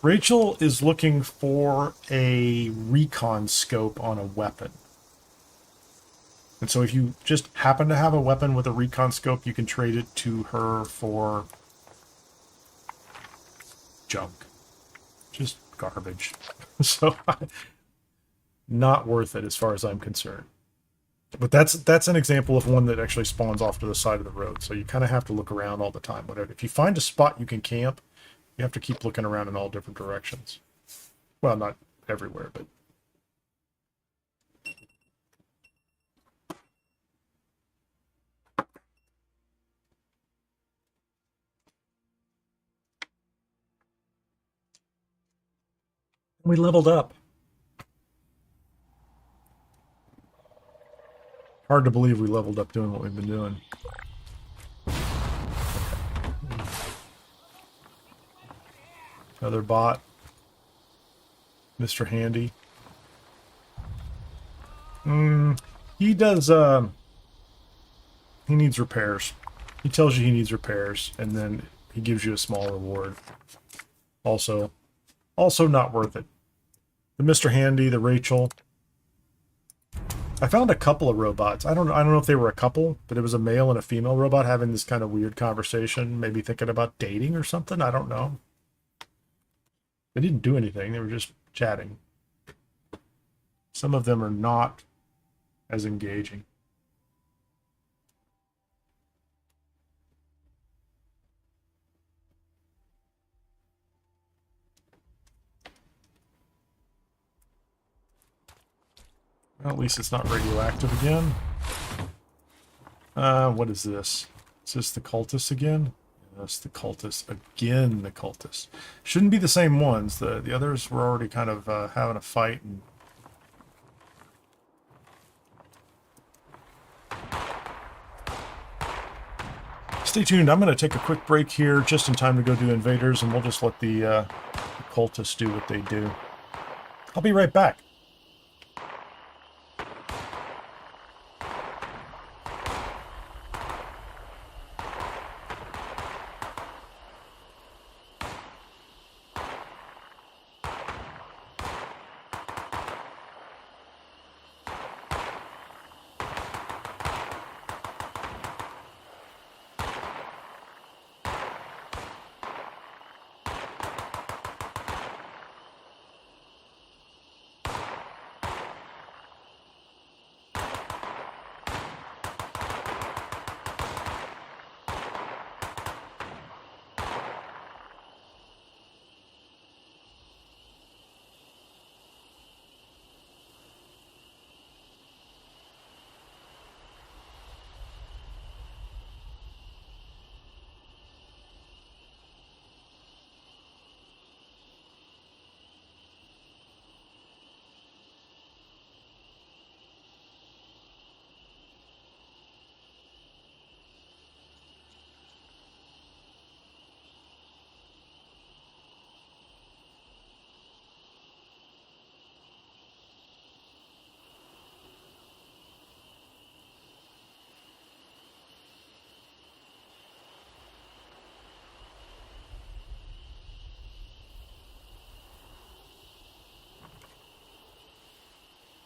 Rachel is looking for a recon scope on a weapon. And so if you just happen to have a weapon with a recon scope, you can trade it to her for junk. Just garbage. So, not worth it as far as I'm concerned. But that's an example of one that actually spawns off to the side of the road. So you kind of have to look around all the time. Whatever. If you find a spot you can camp, you have to keep looking around in all different directions. Well, not everywhere, but... We leveled up. Hard to believe we leveled up doing what we've been doing. Another bot. Mr. Handy. He does, he needs repairs. He tells you he needs repairs, and then he gives you a small reward. Also not worth it. The Mr. Handy, the Rachel. I found a couple of robots. I don't know if they were a couple, but it was a male and a female robot having this kind of weird conversation, maybe thinking about dating or something. I don't know. They didn't do anything. They were just chatting. Some of them are not as engaging. Well, at least it's not radioactive again. What is this? Is this the cultists again? That's the cultists. Again, the cultists. Shouldn't be the same ones. The others were already kind of having a fight. And... Stay tuned. I'm going to take a quick break here just in time to go do invaders, and we'll just let the cultists do what they do. I'll be right back.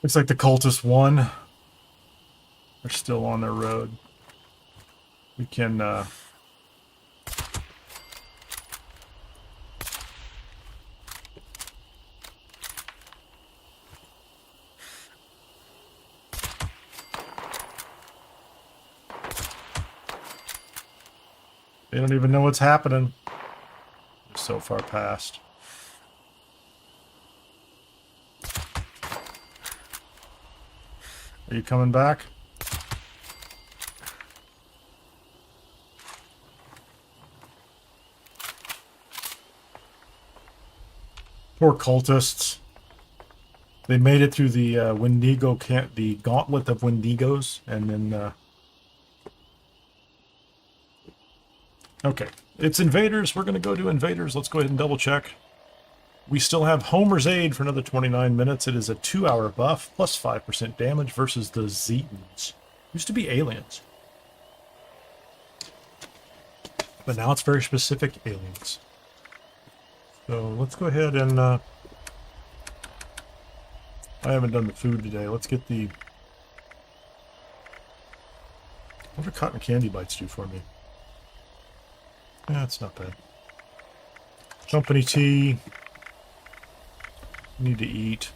Looks like the cultists won. They're still on their road. We can, They don't even know what's happening. They're so far past. Are you coming back? Poor cultists. They made it through the Wendigo camp, the gauntlet of Wendigos, and then okay, it's invaders. We're gonna go to invaders. Let's go ahead and double check. We still have Homer's Aid for another 29 minutes. It is a 2-hour buff, plus 5% damage versus the Zetans. Used to be aliens. But now it's very specific aliens. So let's go ahead and... I haven't done the food today. Let's get the... What do cotton candy bites do for me? Yeah, it's not bad. Company tea. Need to eat.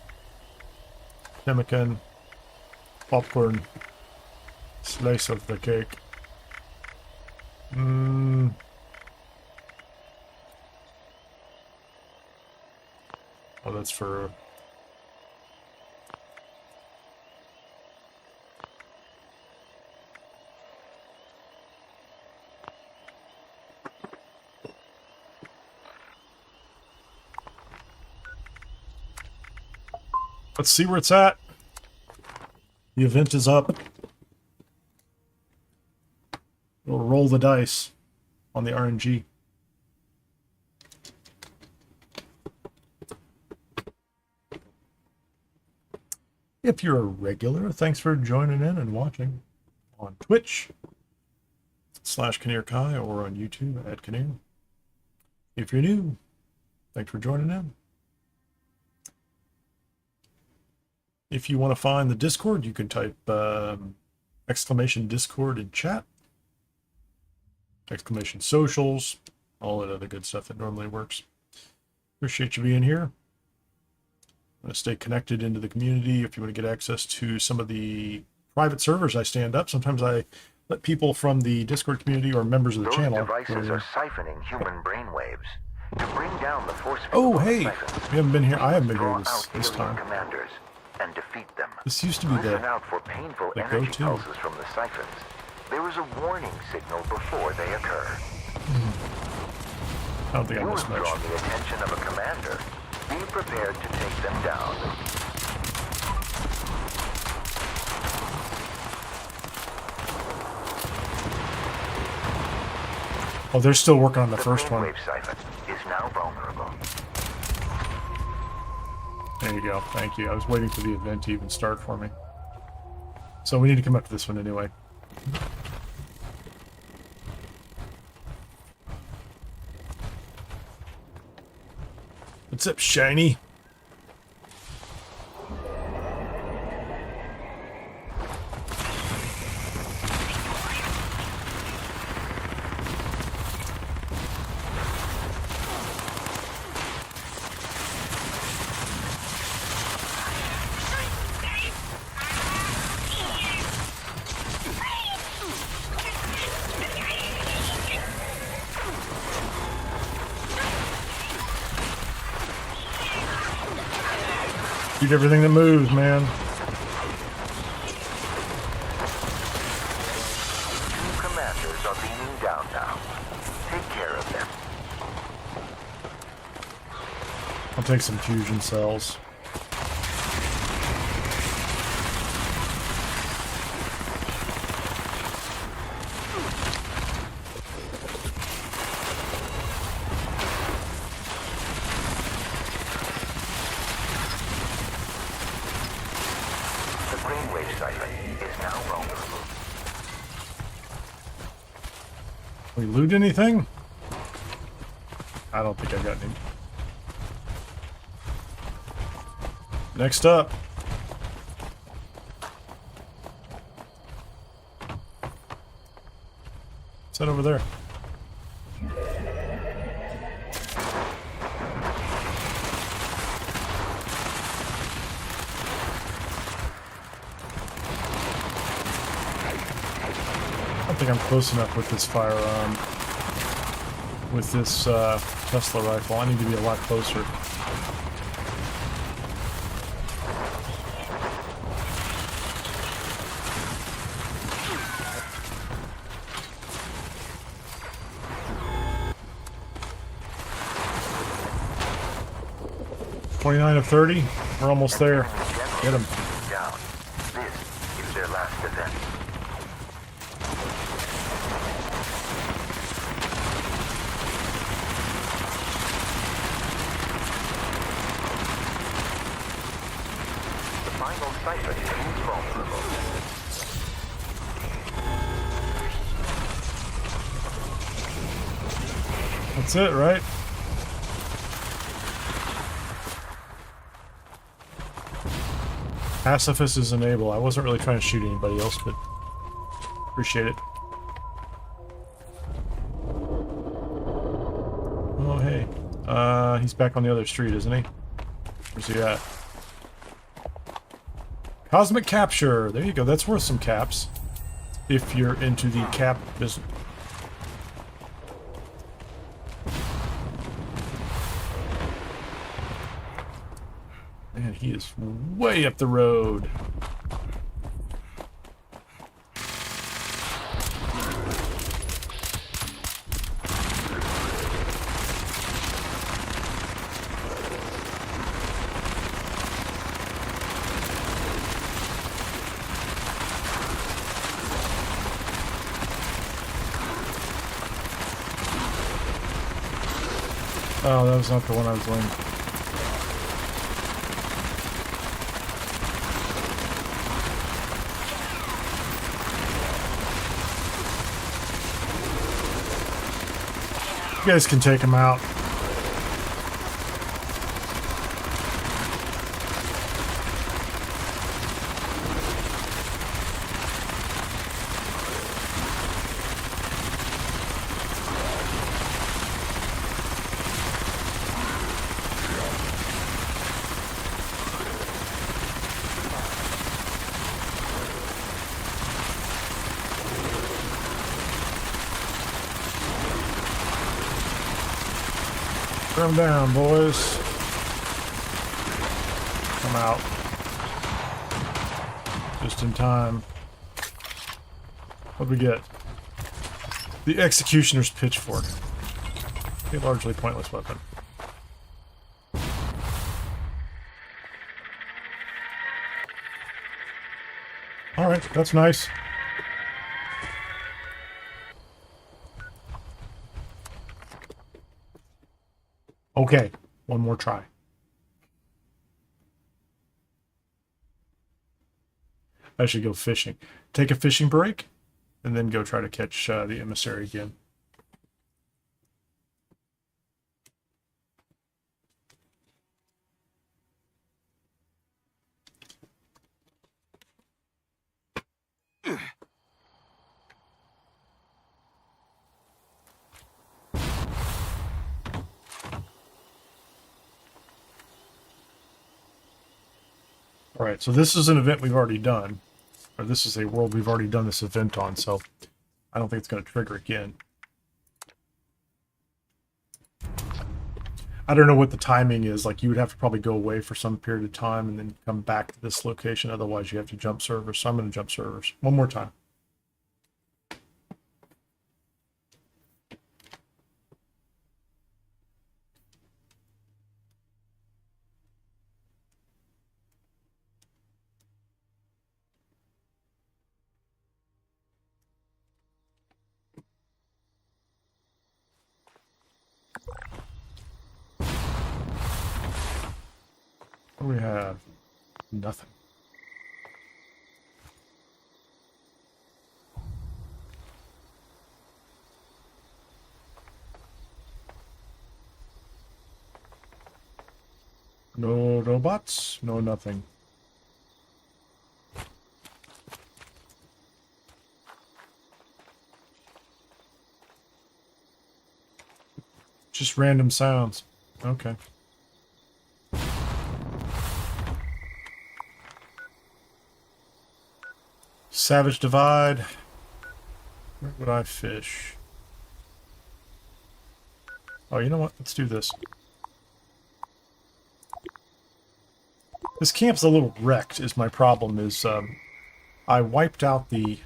Pemmican. Popcorn. Slice of the cake. Oh, that's for... Let's see where it's at. The event is up. We'll roll the dice on the RNG. If you're a regular, thanks for joining in and watching on Twitch /Kinnear Kai or on YouTube at Kinnear. If you're new, thanks for joining in. If you want to find the Discord, you can type exclamation Discord in chat, exclamation socials, all that other good stuff that normally works. Appreciate you being here. I'm going to stay connected into the community. If you want to get access to some of the private servers I stand up, sometimes I let people from the Discord community or members of the channel. Those devices are siphoning human brainwaves. To bring down the force field Oh, of the hey, siphons, we haven't been here. I haven't been draw here out this alien time. commanders and defeat them. This used to be Listen the out for painful the energy go-to. pulses from the siphons. There is a warning signal before they occur. I don't think I You missed have much. drawn the attention of a commander. Be prepared to take them down. Oh, they're still working on the The first one. brainwave siphon is now vulnerable. There you go. Thank you. I was waiting for the event to even start for me. So we need to come up to this one anyway. What's up, Shiny? Shoot everything that moves, man. Two commanders are beaming down now. Take care of them. I'll take some fusion cells. The brainwave siphon is now vulnerable. We loot anything? I don't think I got any. Next up. What's that over there? I don't think I'm close enough with this firearm. With this Tesla rifle. I need to be a lot closer. $29 of 30. We're almost there. Get him. Down. This is their last event. The final siphon is vulnerable. That's it, right? Pacifist is enabled. I wasn't really trying to shoot anybody else, but appreciate it. Oh, hey. He's back on the other street, isn't he? Where's he at? Cosmic Capture. There you go. That's worth some caps. If you're into the cap business. Man, he is way up the road. Oh, that was not the one I was doing. You guys can take him out. Come down, boys. Come out. Just in time. What'd we get? The Executioner's Pitchfork. A largely pointless weapon. Alright, that's nice. Okay, one more try. I should go fishing. Take a fishing break, and then go try to catch the emissary again. Alright, so this is an event we've already done. Or this is a world we've already done this event on, so I don't think it's going to trigger again. I don't know what the timing is. Like, you would have to probably go away for some period of time and then come back to this location. Otherwise, you have to jump servers. So I'm going to jump servers. One more time. What do we have? Nothing. No robots, no nothing. Just random sounds. Okay. Savage Divide. Where would I fish? Oh, you know what? Let's do this. This camp's a little wrecked, is my problem, is I wiped out the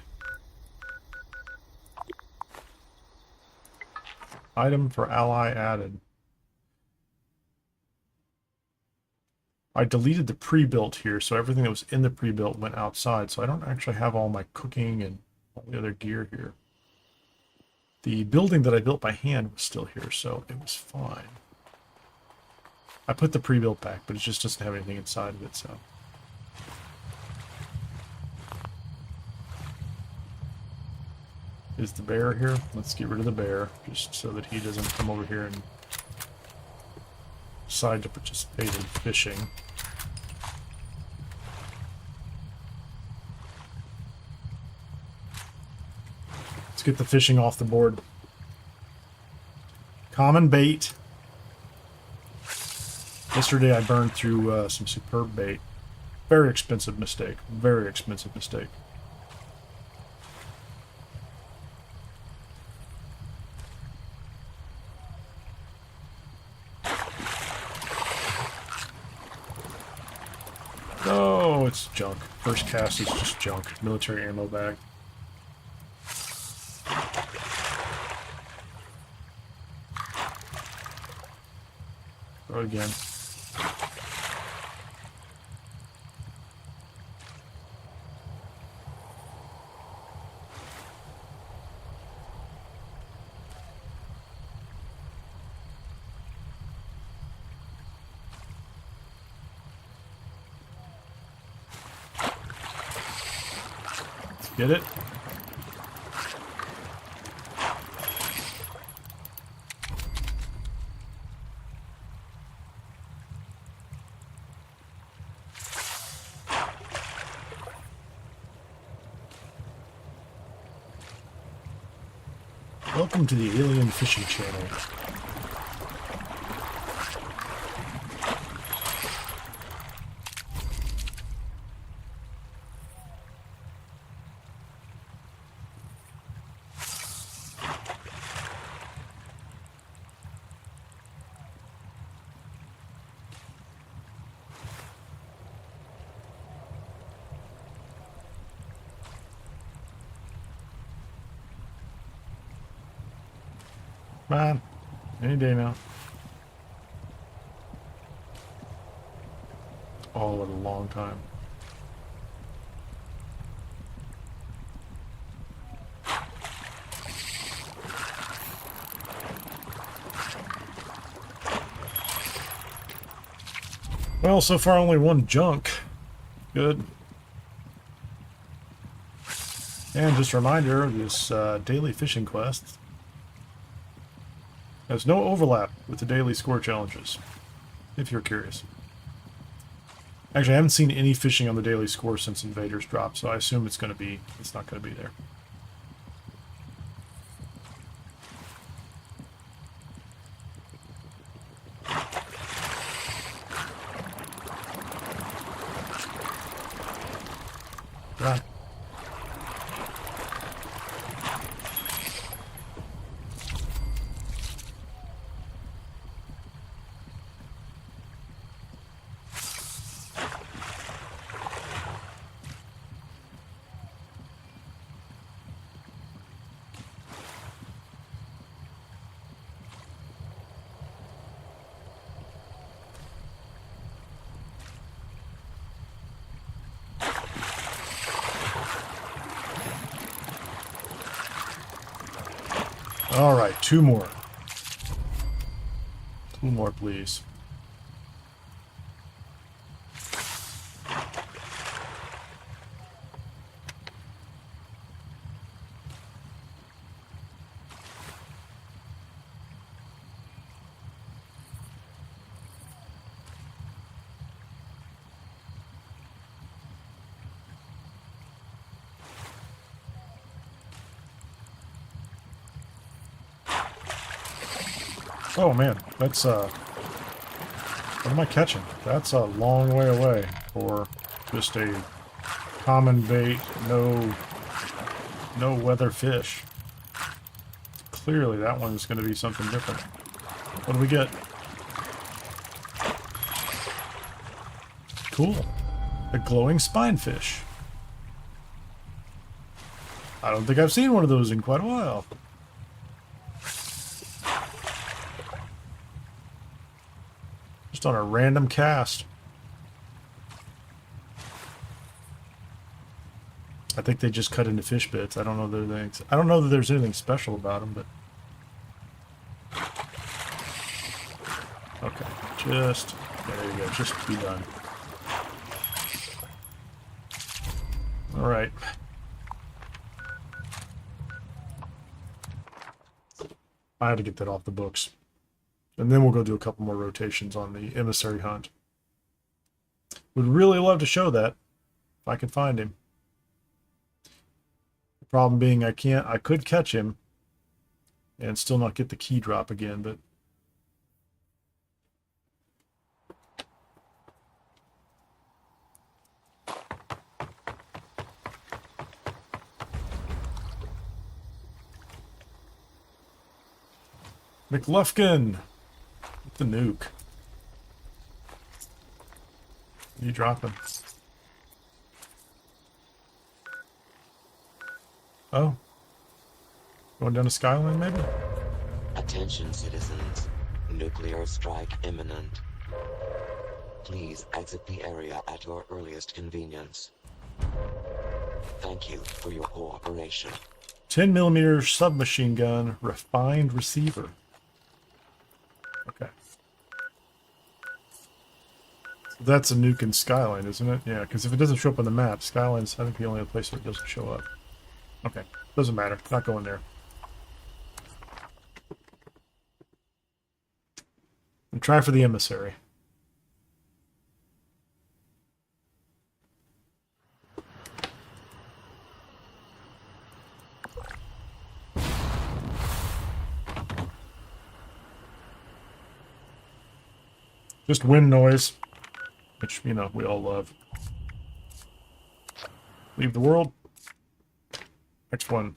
item for ally added. I deleted the pre-built here, so everything that was in the pre-built went outside, so I don't actually have all my cooking and all the other gear here. The building that I built by hand was still here, so it was fine. I put the pre-built back, but it just doesn't have anything inside of it, so. Is the bear here? Let's get rid of the bear, just so that he doesn't come over here and decide to participate in fishing. Let's get the fishing off the board. Common bait. Yesterday I burned through some superb bait. Very expensive mistake. Very expensive mistake. Oh, it's junk. First cast is just junk. Military ammo bag. Go again. Get it? Welcome to the Alien Fishing Channel. Come on. Any day now. All in a long time. Well, so far only one junk. Good. And just a reminder, this daily fishing quest has no overlap with the daily score challenges, if you're curious. Actually, I haven't seen any fishing on the daily score since Invaders dropped, so I assume it's not going to be there. Right. All right, two more. Two more, please. Oh man, that's what am I catching? That's a long way away for just a common bait, no weather fish. Clearly that one's going to be something different. What do we get? Cool. A glowing spinefish. I don't think I've seen one of those in quite a while. Just on a random cast. I think they just cut into fish bits. I don't know that there's anything special about them, but okay, just there you go. Just be done. All right. I had to get that off the books. And then we'll go do a couple more rotations on the emissary hunt. Would really love to show that if I can find him. The problem being I could catch him and still not get the key drop again, but McLufkin with the nuke. You dropping? Oh. Going down to Skyline, maybe? Attention, citizens. Nuclear strike imminent. Please exit the area at your earliest convenience. Thank you for your cooperation. 10mm submachine gun, refined receiver. Okay. So that's a nuke in Skyline, isn't it? Yeah, because if it doesn't show up on the map, Skyline's, I think, the only other place where it doesn't show up. Okay, doesn't matter. Not going there. And try for the emissary. Just wind noise, which, you know, we all love. Leave the world. Next one.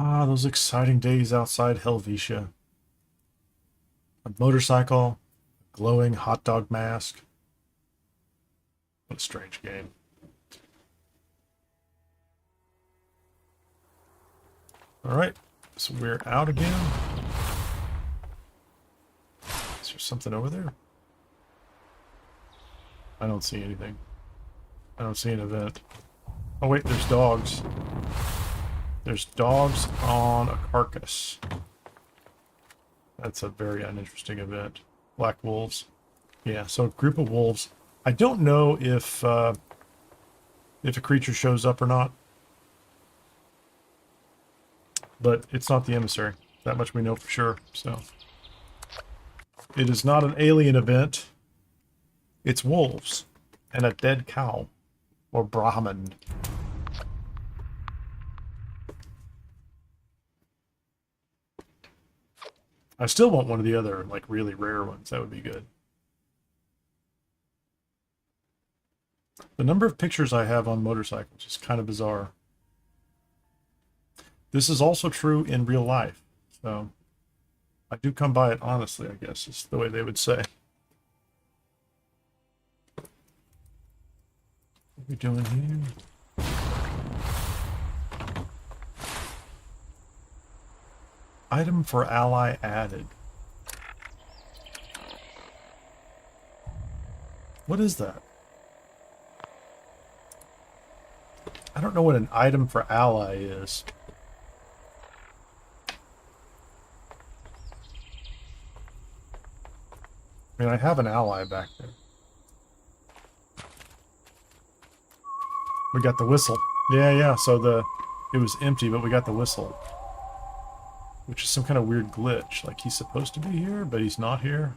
Ah, those exciting days outside Helvetia. A motorcycle, glowing hot dog mask. What a strange game. Alright, so we're out again. Is there something over there? I don't see anything. I don't see an event. Oh wait, there's dogs. There's dogs on a carcass. That's a very uninteresting event. Black wolves. Yeah, so a group of wolves. I don't know if a creature shows up or not. But it's not the emissary. That much we know for sure, so. It is not an alien event. It's wolves. And a dead cow. Or Brahmin. I still want one of the other, like, really rare ones. That would be good. The number of pictures I have on motorcycles is kind of bizarre. This is also true in real life. So, I do come by it honestly, I guess, is the way they would say. What are we doing here? Item for ally added. What is that? I don't know what an item for ally is. I mean, I have an ally back there. We got the whistle. Yeah, so it was empty, but we got the whistle. Which is some kind of weird glitch. Like, he's supposed to be here, but he's not here.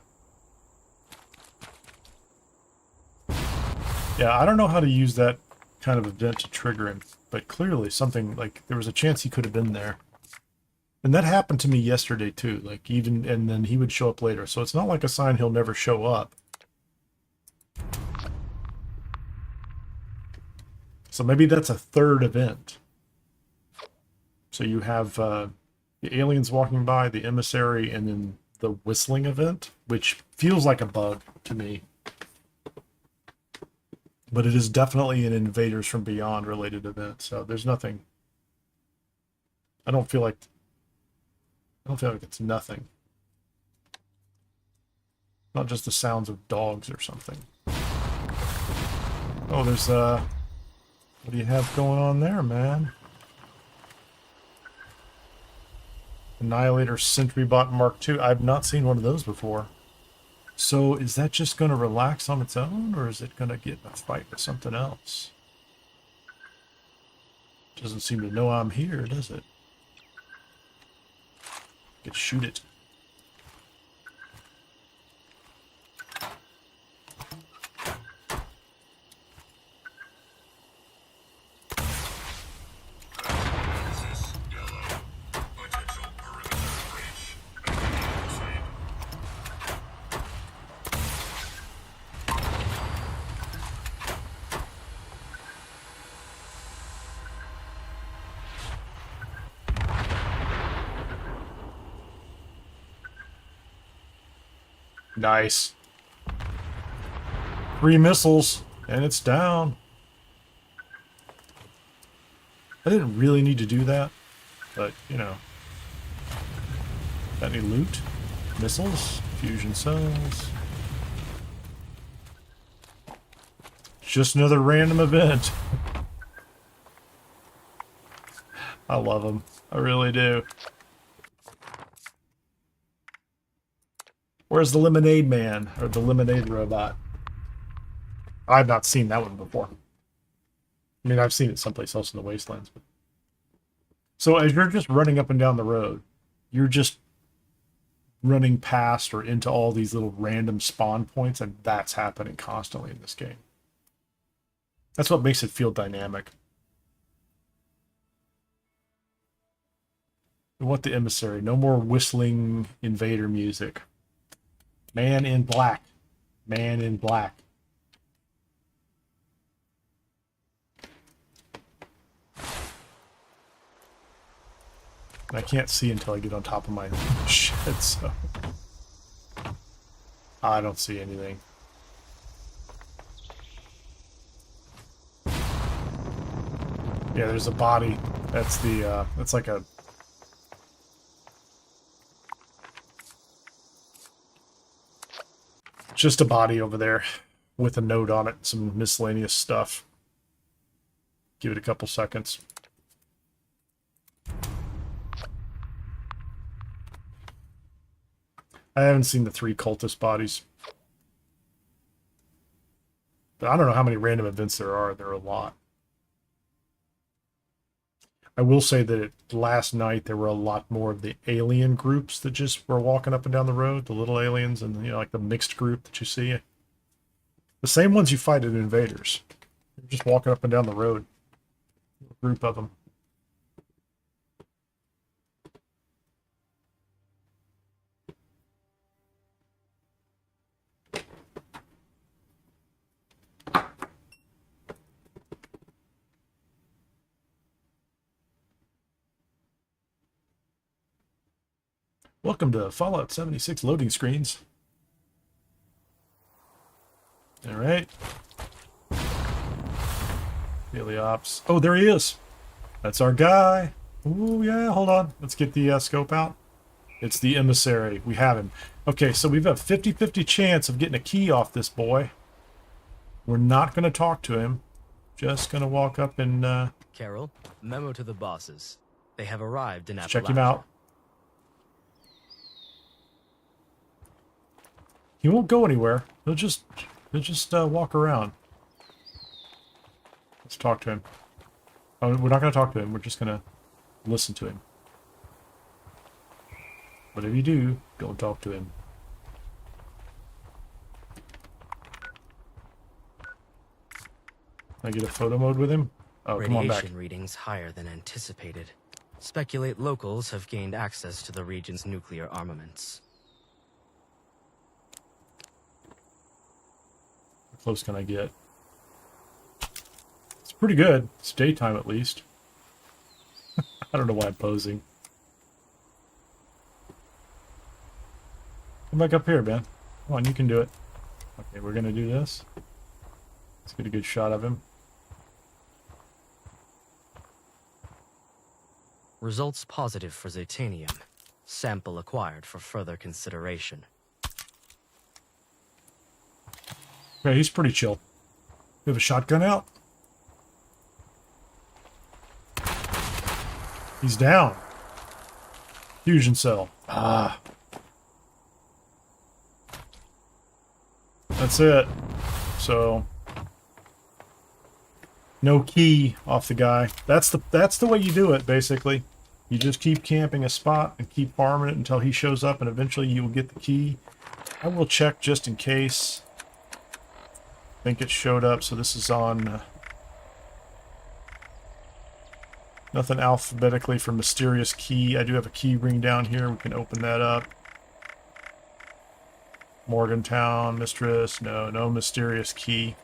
Yeah, I don't know how to use that kind of event to trigger him. But clearly something, like, there was a chance he could have been there. And that happened to me yesterday, too. Like, even, and then he would show up later. So it's not like a sign he'll never show up. So maybe that's a third event. So you have, the aliens walking by, the emissary, and then the whistling event, which feels like a bug to me. But it is definitely an Invaders from Beyond related event, so there's nothing. I don't feel like it's nothing. Not just the sounds of dogs or something. Oh, there's what do you have going on there, man? Annihilator Sentry Bot Mark II. I've not seen one of those before. So is that just going to relax on its own, or is it going to get in a fight with something else? Doesn't seem to know I'm here, does it? Could shoot it. Nice. 3 missiles, and it's down. I didn't really need to do that, but, you know. Got any loot? Missiles? Fusion cells? Just another random event. I love them. I really do. Where's the Lemonade Man, or the Lemonade Robot? I've not seen that one before. I mean, I've seen it someplace else in the Wastelands. But... So as you're just running up and down the road, you're just running past or into all these little random spawn points, and that's happening constantly in this game. That's what makes it feel dynamic. We want the emissary. No more whistling invader music. Man in black. Man in black. I can't see until I get on top of my shit, so... I don't see anything. Yeah, there's a body. That's the, that's like a... Just a body over there with a note on it, some miscellaneous stuff. Give it a couple seconds. I haven't seen the 3 cultist bodies. But I don't know how many random events there are. There are a lot. I will say that last night there were a lot more of the alien groups that just were walking up and down the road. The little aliens and, you know, like the mixed group that you see. The same ones you fight at Invaders. They're just walking up and down the road. A group of them. Welcome to Fallout 76 loading screens. Alright. Daily Ops. Oh, there he is. That's our guy. Ooh, yeah, hold on. Let's get the scope out. It's the Emissary. We have him. Okay, so we've a 50-50 chance of getting a key off this boy. We're not going to talk to him. Just going to walk up and... Carol, memo to the bosses. They have arrived in Appalachia. Check him out. He won't go anywhere. He'll just walk around. Let's talk to him. Oh, we're not going to talk to him. We're just going to listen to him. Whatever you do, don't talk to him. Can I get a photo mode with him? Oh, come on back. Radiation readings higher than anticipated. Speculate locals have gained access to the region's nuclear armaments. How close can I get? It's pretty good. It's daytime at least. I don't know why I'm posing. Come back up here, man. Come on, you can do it. Okay, we're gonna do this. Let's get a good shot of him. Results positive for Zitanium. Sample acquired for further consideration. Okay, he's pretty chill. We have a shotgun out. He's down. Fusion cell. Ah. That's it. So no key off the guy. That's the way you do it, basically. You just keep camping a spot and keep farming it until he shows up, and eventually you will get the key. I will check just in case. I think it showed up, so this is on nothing alphabetically for mysterious key. I do have a key ring down here. We can open that up. Morgantown, Mistress. No mysterious key.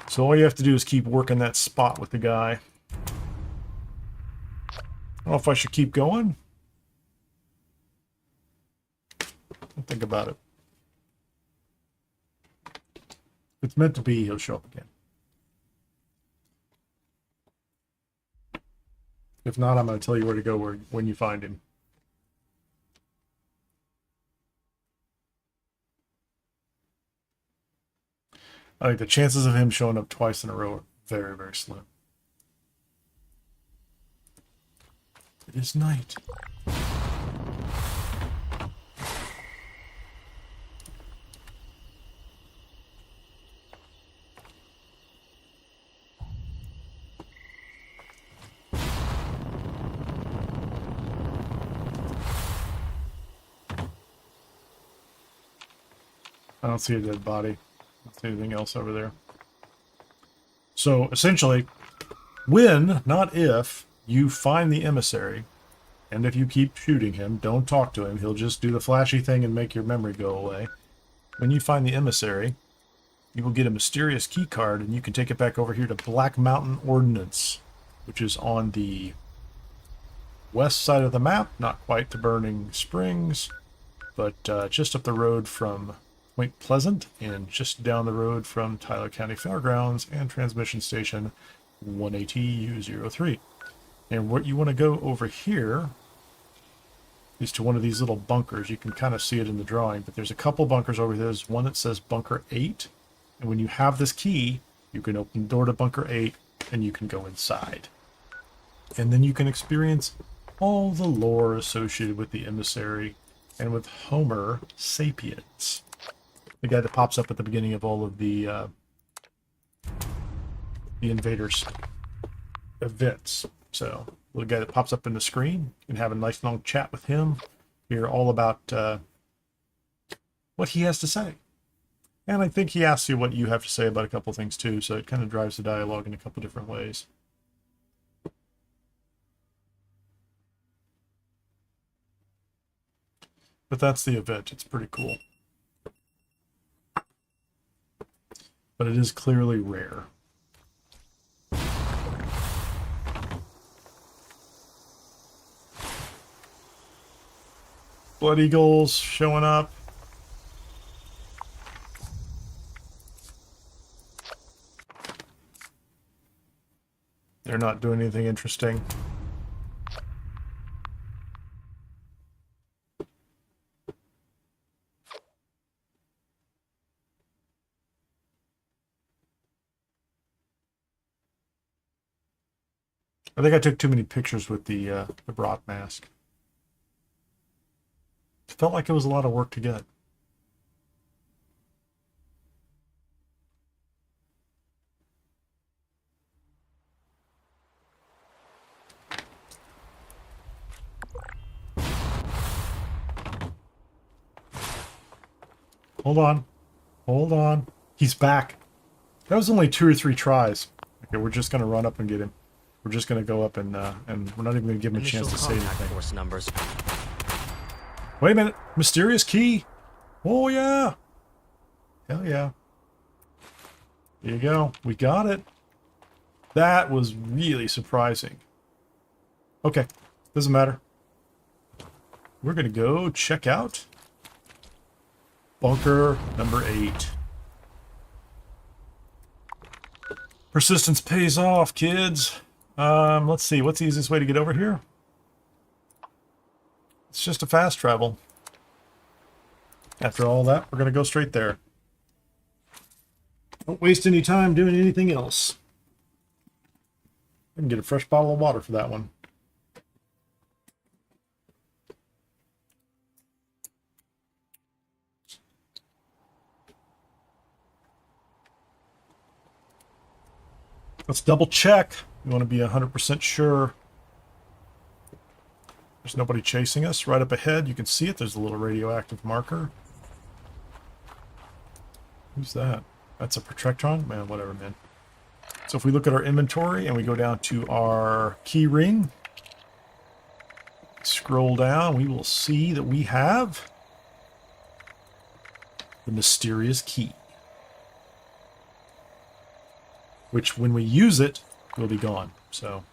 So all you have to do is keep working that spot with the guy. I don't know if I should keep going. I'll think about it. If it's meant to be, he'll show up again. If not, I'm going to tell you where to go when you find him. I think the chances of him showing up twice in a row are very, very slim. It is night. I don't see a dead body. I don't see anything else over there. So, essentially, when, not if, you find the emissary, and if you keep shooting him, don't talk to him. He'll just do the flashy thing and make your memory go away. When you find the emissary, you will get a mysterious key card, and you can take it back over here to Black Mountain Ordinance, which is on the west side of the map, not quite to Burning Springs, but just up the road from Point Pleasant and just down the road from Tyler County Fairgrounds and Transmission Station 1ATU03. And what you want to go over here is to one of these little bunkers. You can kind of see it in the drawing, but there's a couple bunkers over there. There's one that says Bunker 8, and when you have this key, you can open the door to Bunker 8, and you can go inside. And then you can experience all the lore associated with the Emissary and with Homer Sapiens, the guy that pops up at the beginning of all of the Invaders events. So, the guy that pops up in the screen, you can have a nice long chat with him, hear all about what he has to say. And I think he asks you what you have to say about a couple things too, so it kind of drives the dialogue in a couple different ways. But that's the event. It's pretty cool. But it is clearly rare. Blood Eagles showing up. They're not doing anything interesting. I think I took too many pictures with the Brot mask. It felt like it was a lot of work to get. Hold on. Hold on. He's back. That was only 2 or 3 tries. Okay, we're just going to run up and get him. We're just going to go up and we're not even going to give him a chance to say anything. Force numbers. Wait a minute. Mysterious key. Oh, yeah. Hell yeah. There you go. We got it. That was really surprising. Okay. Doesn't matter. We're going to go check out bunker number 8. Persistence pays off, kids. Let's see. What's the easiest way to get over here? It's just a fast travel. After all that, we're going to go straight there. Don't waste any time doing anything else. I can get a fresh bottle of water for that one. Let's double check. We want to be 100% sure. There's nobody chasing us. Right up ahead, you can see it. There's a little radioactive marker. Who's that? That's a Protectron? Man, whatever, man. So if we look at our inventory and we go down to our Keyring, scroll down, we will see that we have the mysterious key, which when we use it will be gone. So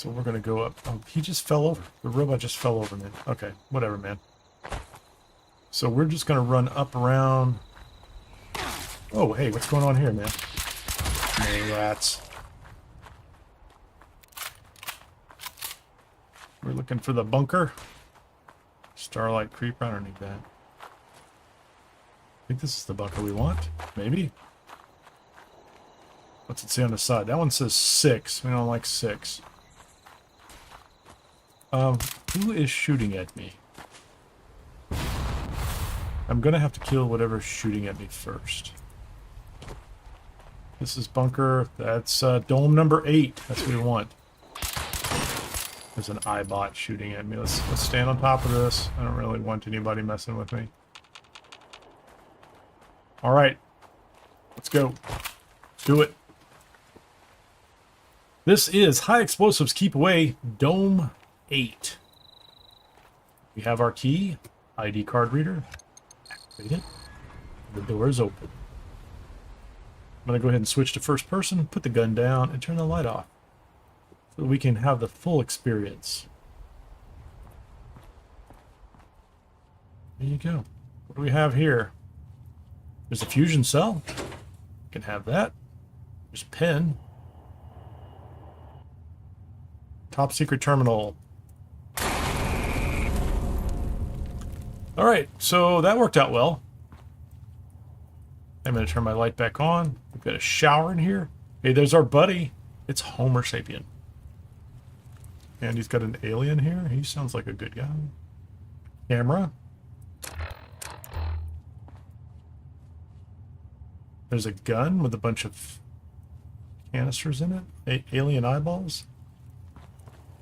we're gonna go up. Oh, he just fell over. The robot just fell over, man. Okay, whatever, man. So we're just gonna run up around. Oh, hey, what's going on here, man? Many rats. We're looking for the bunker. Starlight Creeper, I don't need that. I think this is the bunker we want. Maybe. What's it say on the side? That one says 6. We don't like 6. Who is shooting at me? I'm gonna have to kill whatever's shooting at me first. This is bunker. That's dome number 8. That's what we want. There's an iBot shooting at me. Let's stand on top of this. I don't really want anybody messing with me. All right, let's go. Do it. This is High Explosives Keep Away Dome 8. We have our key, ID card reader. Activate it. The door is open. I'm going to go ahead and switch to first person, put the gun down, and turn the light off so that we can have the full experience. There you go. What do we have here? There's a fusion cell. Can have that. There's a pen. Top secret terminal. Alright, so that worked out well. I'm going to turn my light back on. We've got a shower in here. Hey, there's our buddy. It's Homer Sapien. And he's got an alien here. He sounds like a good guy. Camera. There's a gun with a bunch of canisters in it. Alien eyeballs.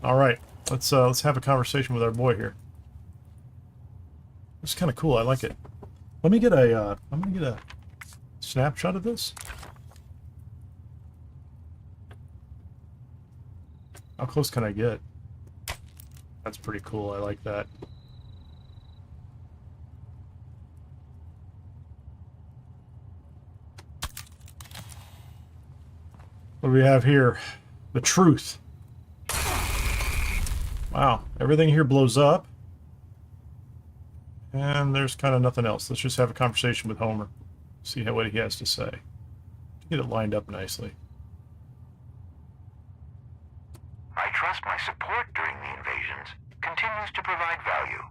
All right, let's have a conversation with our boy here. It's kind of cool. I like it. Let me get a. I'm gonna get a snapshot of this. How close can I get? That's pretty cool. I like that. What do we have here? The truth. Wow, everything here blows up. And there's kind of nothing else. Let's just have a conversation with Homer. See what he has to say. Get it lined up nicely. I trust my support during the invasions continues to provide value.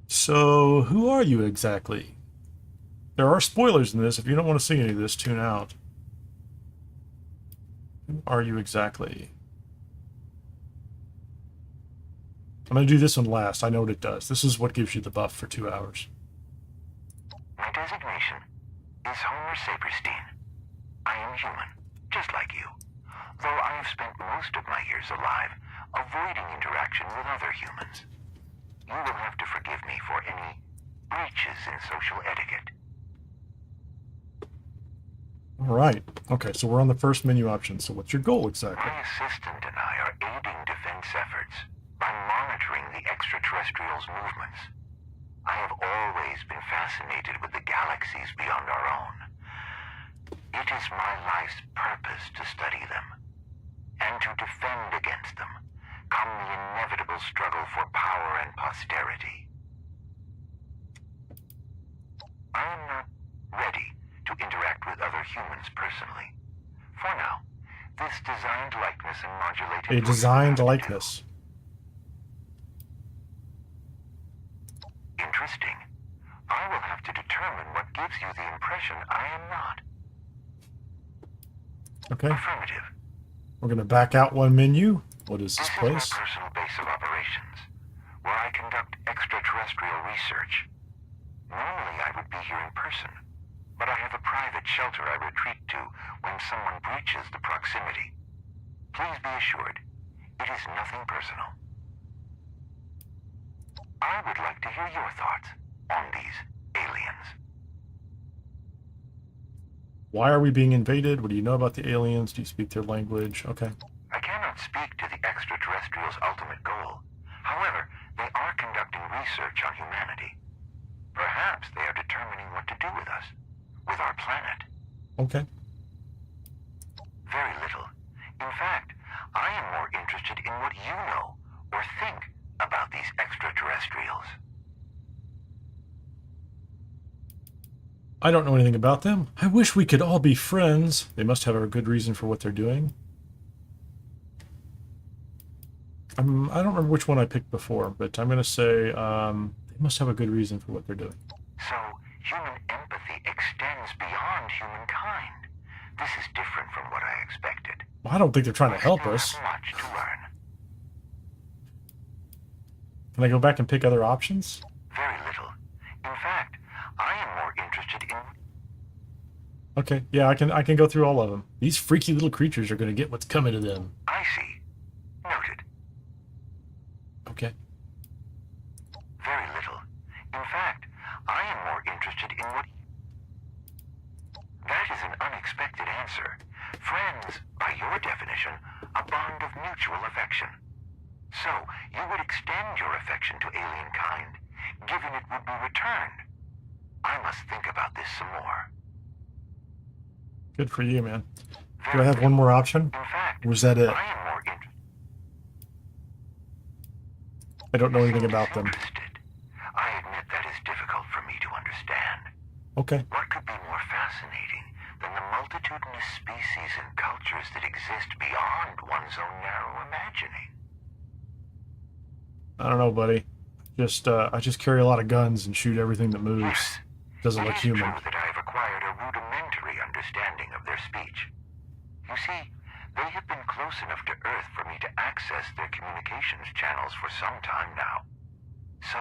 So, who are you exactly? There are spoilers in this. If you don't want to see any of this, tune out. Who are you exactly? I'm going to do this one last. I know what it does. This is what gives you the buff for 2 hours. My designation is Homer Saperstein. I am human, just like you. Though I have spent most of my years alive avoiding interaction with other humans. You will have to forgive me for any breaches in social etiquette. All right. Okay, so we're on the first menu option. So what's your goal exactly? My assistant and I are aiding defense efforts by monitoring the extraterrestrials' movements. I have always been fascinated with the galaxies beyond our own. It is my life's purpose to study them, and to defend against them come the inevitable struggle for power and posterity. I am not ready to interact with other humans personally. For now, this designed likeness and modulated... A designed likeness. Interesting. I will have to determine what gives you the impression I am not. Okay. Affirmative. We're going to back out one menu. What is this This place? is my personal base of operations, where I conduct extraterrestrial research. Normally I would be here in person, but I have a private shelter I retreat to when someone breaches the proximity. Please be assured, it is nothing personal. I would like to hear your thoughts on these aliens. Why are we being invaded? What do you know about the aliens? Do you speak their language? Okay. I cannot speak to the extraterrestrials' ultimate goal. However, they are conducting research on humanity. Perhaps they are determining what to do with us, with our planet. Okay. Very little. In fact, I am more interested in what you know or think about these extraterrestrials. I don't know anything about them. I wish we could all be friends. They must have a good reason for what they're doing. I don't remember which one I picked before, but I'm going to say they must have a good reason for what they're doing. So, human empathy extends beyond humankind. This is different from what I expected. Well, I don't think they're trying to help Still us. have much to learn. Can I go back and pick other options? Very little. In fact, I am more interested in... Okay, yeah, I can go through all of them. These freaky little creatures are going to get what's coming to them. I see. Noted. Okay. Very little. In fact, I am more interested in what... That is an unexpected answer. Friends, by your definition, a bond of mutual affection. So, you would extend your affection to alien kind, given it would be returned. I must think about this some more. Good for you, man. Do I have one more option? In fact, Or was that it? I am more interested. I don't know anything about them. I admit that is difficult for me to understand. Okay. What could be more fascinating than the multitudinous species and cultures that exist beyond one's own narrow imagining? I don't know, buddy. I just carry a lot of guns and shoot everything that moves. Yes, Doesn't it look is human. true that I have acquired a rudimentary understanding of their speech. You see, they have been close enough to Earth for me to access their communications channels for some time now. So,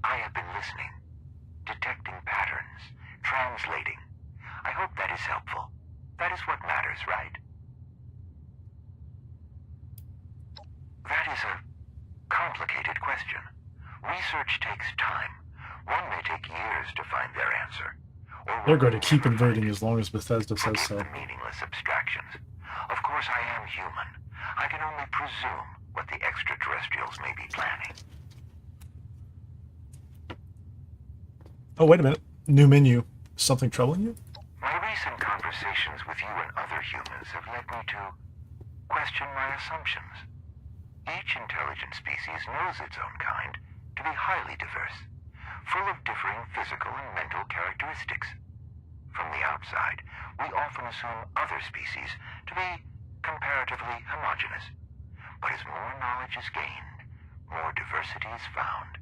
I have been listening, detecting patterns, translating. I hope that is helpful. That is what matters, right? That is a complicated question. Research takes time. One may take years to find their answer. Or They're one going to may keep never find invading it. as long as Bethesda says Forgive so. the meaningless abstractions. Of course, I am human. I can only presume what the extraterrestrials may be planning. Oh, wait a minute. New menu. Something troubling you? My recent conversations with you and other humans have led me to question my assumptions. Each intelligent species knows its own kind to be highly diverse, full of differing physical and mental characteristics. From the outside, we often assume other species to be comparatively homogeneous. But as more knowledge is gained, more diversity is found.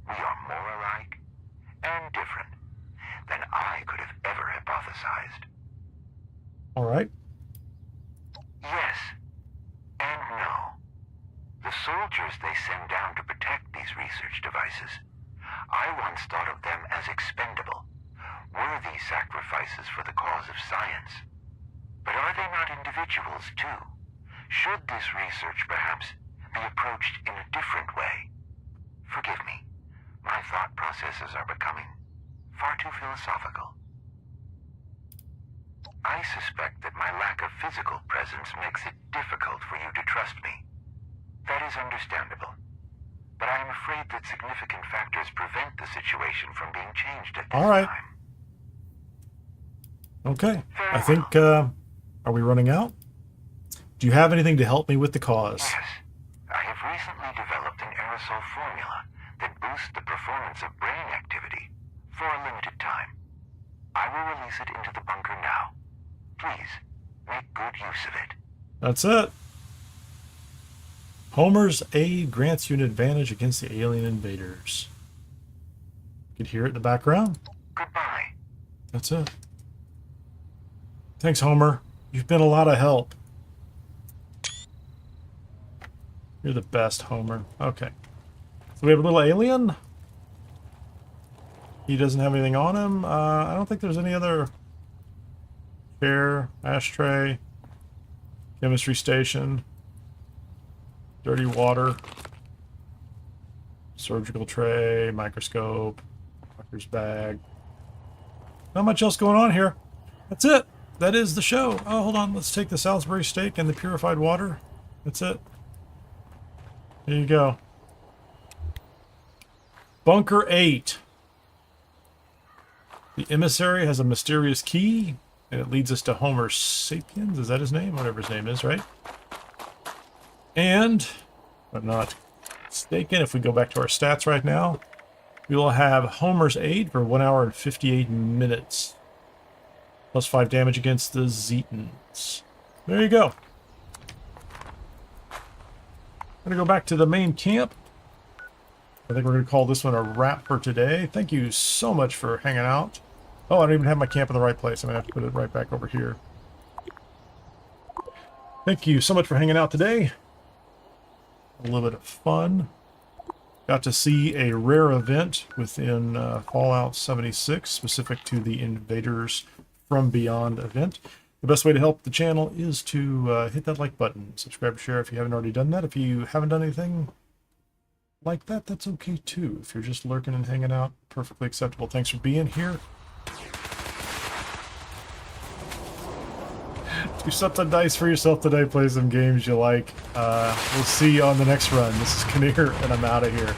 We are more alike and different than I could have ever hypothesized. All right. Yes and no. The soldiers they send down to protect these research devices, I once thought of them as expendable, worthy sacrifices for the cause of science. But are they not individuals too? Should this research perhaps be approached in a different way? Forgive me, my thought processes are becoming far too philosophical. I suspect that my lack of physical presence makes it difficult for you to trust me. That is understandable. But I am afraid that significant factors prevent the situation from being changed at this All right. time. Okay. I think, are we running out? Do you have anything to help me with the cause? Yes. I have recently developed an aerosol formula that boosts the performance of brain activity for a limited time. I will release it into the bunker now. Please, make good use of it. That's it. Homer's aid grants you an advantage against the alien invaders. You can hear it in the background. Goodbye. That's it. Thanks, Homer. You've been a lot of help. You're the best, Homer. Okay. So we have a little alien. He doesn't have anything on him. I don't think there's any other chair, ashtray, chemistry station, dirty water, surgical tray, microscope, doctor's bag. Not much else going on here. That's it. That is the show. Oh, hold on. Let's take the Salisbury steak and the purified water. That's it. There you go. Bunker 8. The emissary has a mysterious key, and it leads us to Homer Sapiens. Is that his name? Whatever his name is, right? And, if I'm not mistaken, if we go back to our stats right now, we will have Homer's aid for 1 hour and 58 minutes. Plus 5 damage against the Zetans. There you go. I'm going to go back to the main camp. I think we're going to call this one a wrap for today. Thank you so much for hanging out. Oh, I don't even have my camp in the right place. I'm going to have to put it right back over here. Thank you so much for hanging out today. A little bit of fun. Got to see a rare event within Fallout 76, specific to the Invaders from Beyond event. The best way to help the channel is to hit that like button. Subscribe, share if you haven't already done that. If you haven't done anything like that, that's okay too. If you're just lurking and hanging out, perfectly acceptable. Thanks for being here. Do something nice for yourself today. Play some games you like. We'll see you on the next run. This is Kinnear, and I'm out of here.